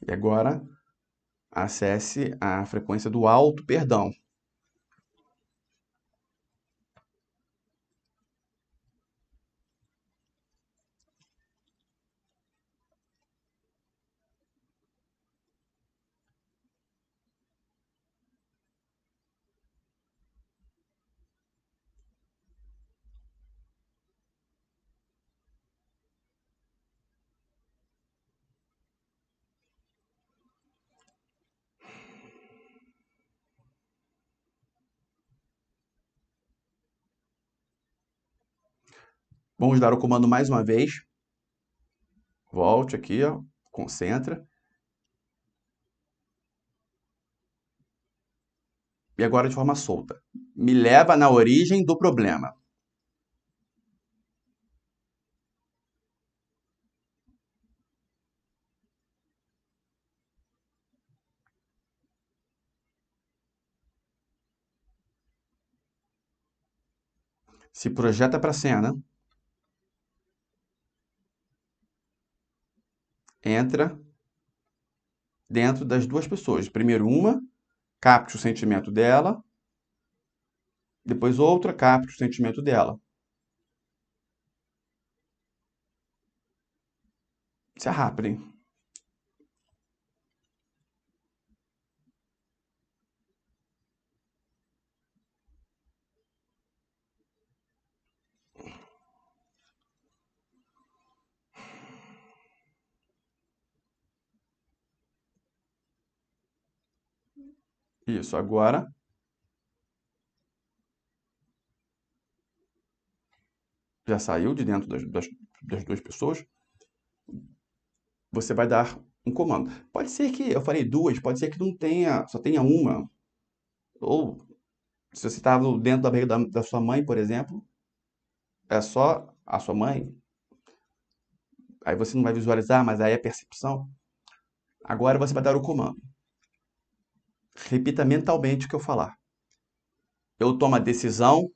E agora, acesse a frequência do alto perdão. Vamos dar o comando mais uma vez. Volte aqui, ó, concentra. E agora de forma solta. Me leva na origem do problema. Se projeta para a cena. Entra dentro das duas pessoas. Primeiro uma, capte o sentimento dela. Depois outra, capte o sentimento dela. Se é rápido, hein? Isso, agora já saiu de dentro das duas pessoas. Você vai dar um comando. Pode ser que eu falei duas, pode ser que não tenha, só tenha uma. Ou se você estava dentro da barriga da sua mãe, por exemplo, é só a sua mãe. Aí você não vai visualizar, mas aí é percepção. Agora você vai dar o comando. Repita mentalmente o que eu falar. Eu tomo a decisão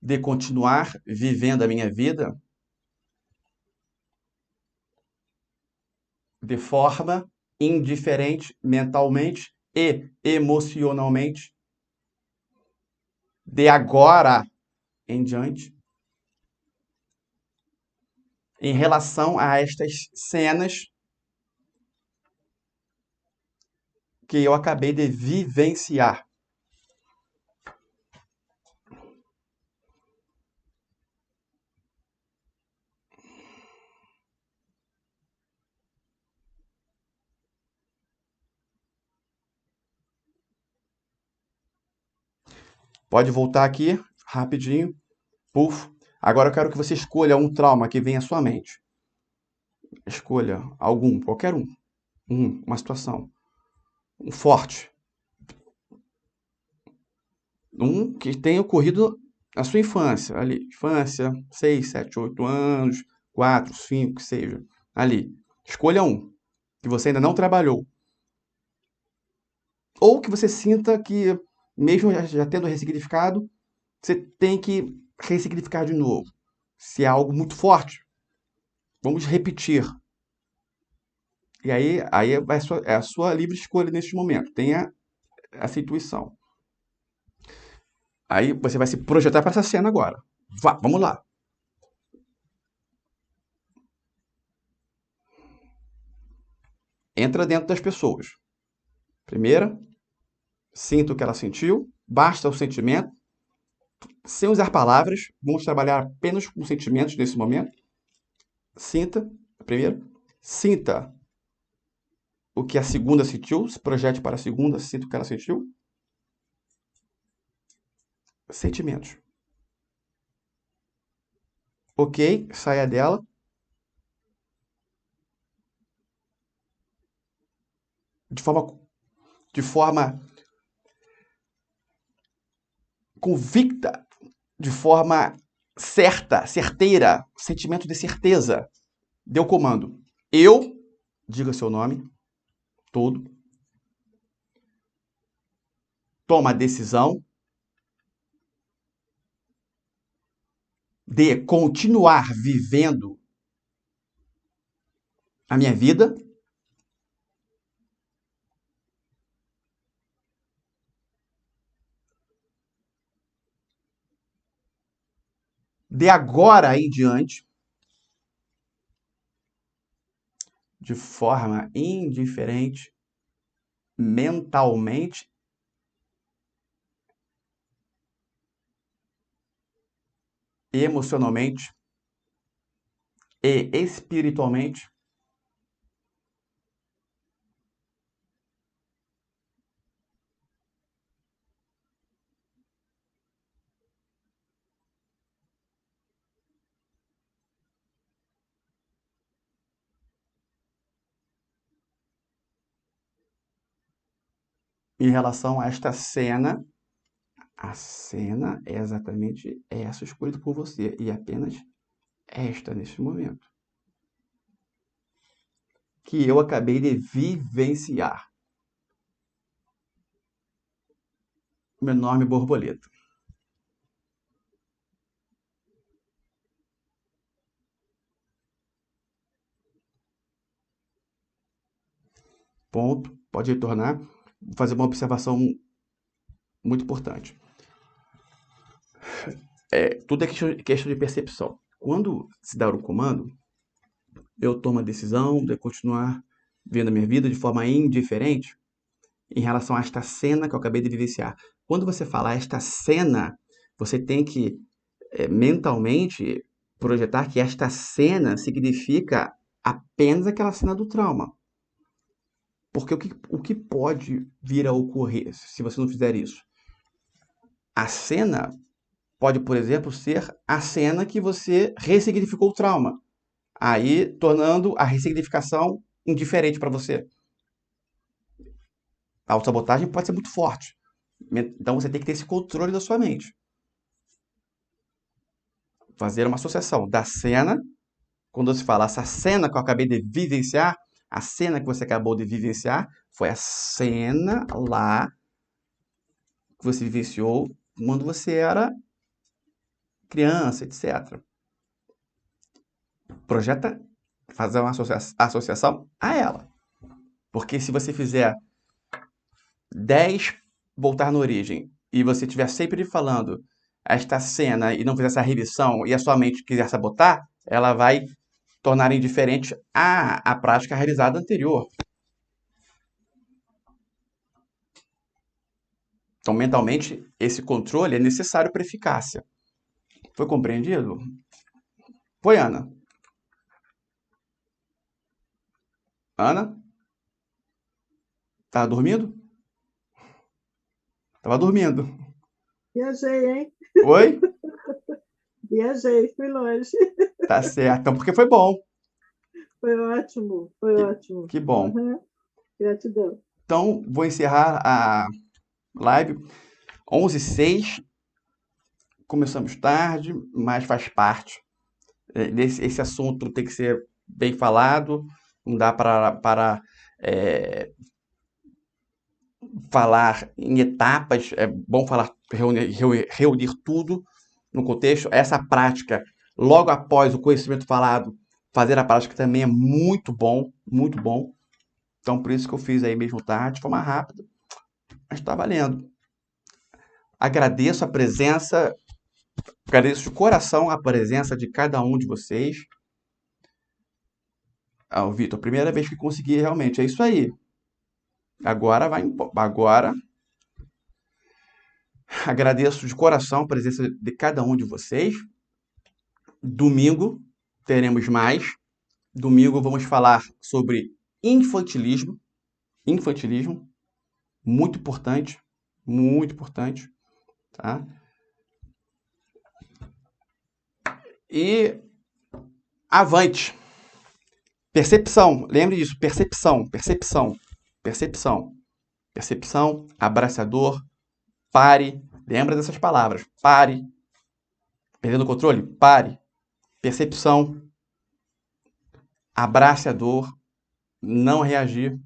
de continuar vivendo a minha vida de forma indiferente mentalmente e emocionalmente de agora em diante em relação a estas cenas que eu acabei de vivenciar. Pode voltar aqui rapidinho. Puf. Agora eu quero que você escolha um trauma que vem à sua mente. Escolha algum, qualquer um. Uma situação. Um forte. Um que tenha ocorrido na sua infância. Ali, infância, 6, 7, 8 anos, 4, 5, que seja. Ali. Escolha um que você ainda não trabalhou. Ou que você sinta que, mesmo já tendo ressignificado, você tem que ressignificar de novo. Se é algo muito forte, vamos repetir. E aí é a sua livre escolha neste momento. Tenha essa intuição. Aí você vai se projetar para essa cena agora. Vamos lá. Entra dentro das pessoas. Primeira, sinta o que ela sentiu. Basta o sentimento. Sem usar palavras. Vamos trabalhar apenas com sentimentos nesse momento. Sinta. Primeiro. Sinta o que a segunda sentiu. Se projete para a segunda. Sinta o que ela sentiu. Sentimentos. Ok, saia dela. De forma convicta, de forma certa, certeira, sentimento de certeza. Dê o comando. Eu, diga seu nome todo, toma a decisão de continuar vivendo a minha vida de agora em diante de forma indiferente, mentalmente emocionalmente e espiritualmente em relação a esta cena. A cena é exatamente essa escolhida por você e apenas esta neste momento que eu acabei de vivenciar. Uma enorme borboleta. Ponto. Pode retornar. Vou fazer uma observação muito importante. Tudo é questão de percepção. Quando se dá o comando, eu tomo a decisão de continuar vivendo a minha vida de forma indiferente em relação a esta cena que eu acabei de vivenciar. Quando você falar esta cena, você tem que mentalmente projetar que esta cena significa apenas aquela cena do trauma. Porque o que pode vir a ocorrer se você não fizer isso? A cena pode, por exemplo, ser a cena que você ressignificou o trauma, aí tornando a ressignificação indiferente para você. A autossabotagem pode ser muito forte. Então você tem que ter esse controle da sua mente. Fazer uma associação da cena, quando você fala essa cena que eu acabei de vivenciar, a cena que você acabou de vivenciar foi a cena lá que você vivenciou quando você era criança, etc. Projeta fazer uma associação a ela. Porque se você fizer 10 voltar na origem e você estiver sempre falando esta cena e não fizer essa revisão e a sua mente quiser sabotar, ela vai tornar indiferente a prática realizada anterior. Então, mentalmente, esse controle é necessário para eficácia. Foi compreendido? Foi, Ana? Ana? Tava dormindo? Tava dormindo.
Viajei, hein?
Oi?
Viajei, fui longe.
Tá certo. Então, porque foi bom.
Foi ótimo, foi ótimo.
Que bom.
Uhum. Gratidão.
Então, vou encerrar a live 11h06. Começamos tarde, mas faz parte. Esse assunto tem que ser bem falado. Não dá para falar em etapas. É bom falar, reunir tudo no contexto. Essa prática, logo após o conhecimento falado, fazer a prática também é muito bom, muito bom. Então, por isso que eu fiz aí mesmo tarde, de forma rápida, mas está valendo. Agradeço a presença, agradeço de coração a presença de cada um de vocês. Ah, Vitor, primeira vez que consegui realmente, é isso aí. Agora agora agradeço de coração a presença de cada um de vocês. Domingo teremos mais. Domingo vamos falar sobre infantilismo. Infantilismo, muito importante, tá? E avante. Percepção, lembre disso, percepção, abraçador, pare, lembra dessas palavras, pare, perdendo o controle, pare, percepção, abrace a dor, não reagir,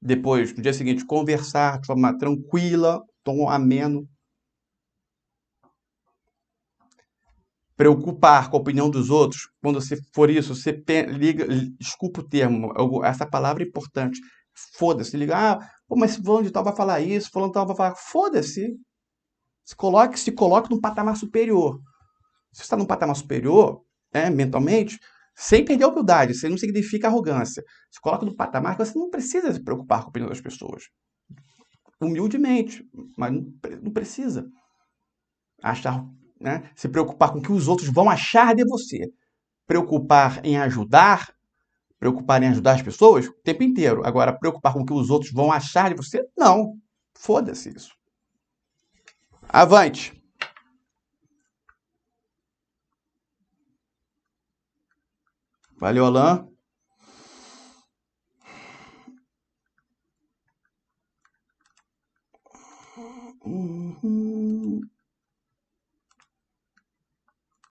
depois, no dia seguinte, conversar de forma tranquila, tom ameno, preocupar com a opinião dos outros, quando você for isso, você liga, desculpa o termo, essa palavra é importante, foda-se, liga, pô, mas fulano de tal vai falar isso, fulano de tal vai falar, foda-se, se coloque num patamar superior. Se você está num patamar superior, mentalmente, sem perder a humildade, isso não significa arrogância. Se coloca num patamar que você não precisa se preocupar com a opinião das pessoas. Humildemente, mas não precisa achar, né, se preocupar com o que os outros vão achar de você. Preocupar em ajudar as pessoas o tempo inteiro. Agora, preocupar com o que os outros vão achar de você, não. Foda-se isso. Avante. Valeu, Alain.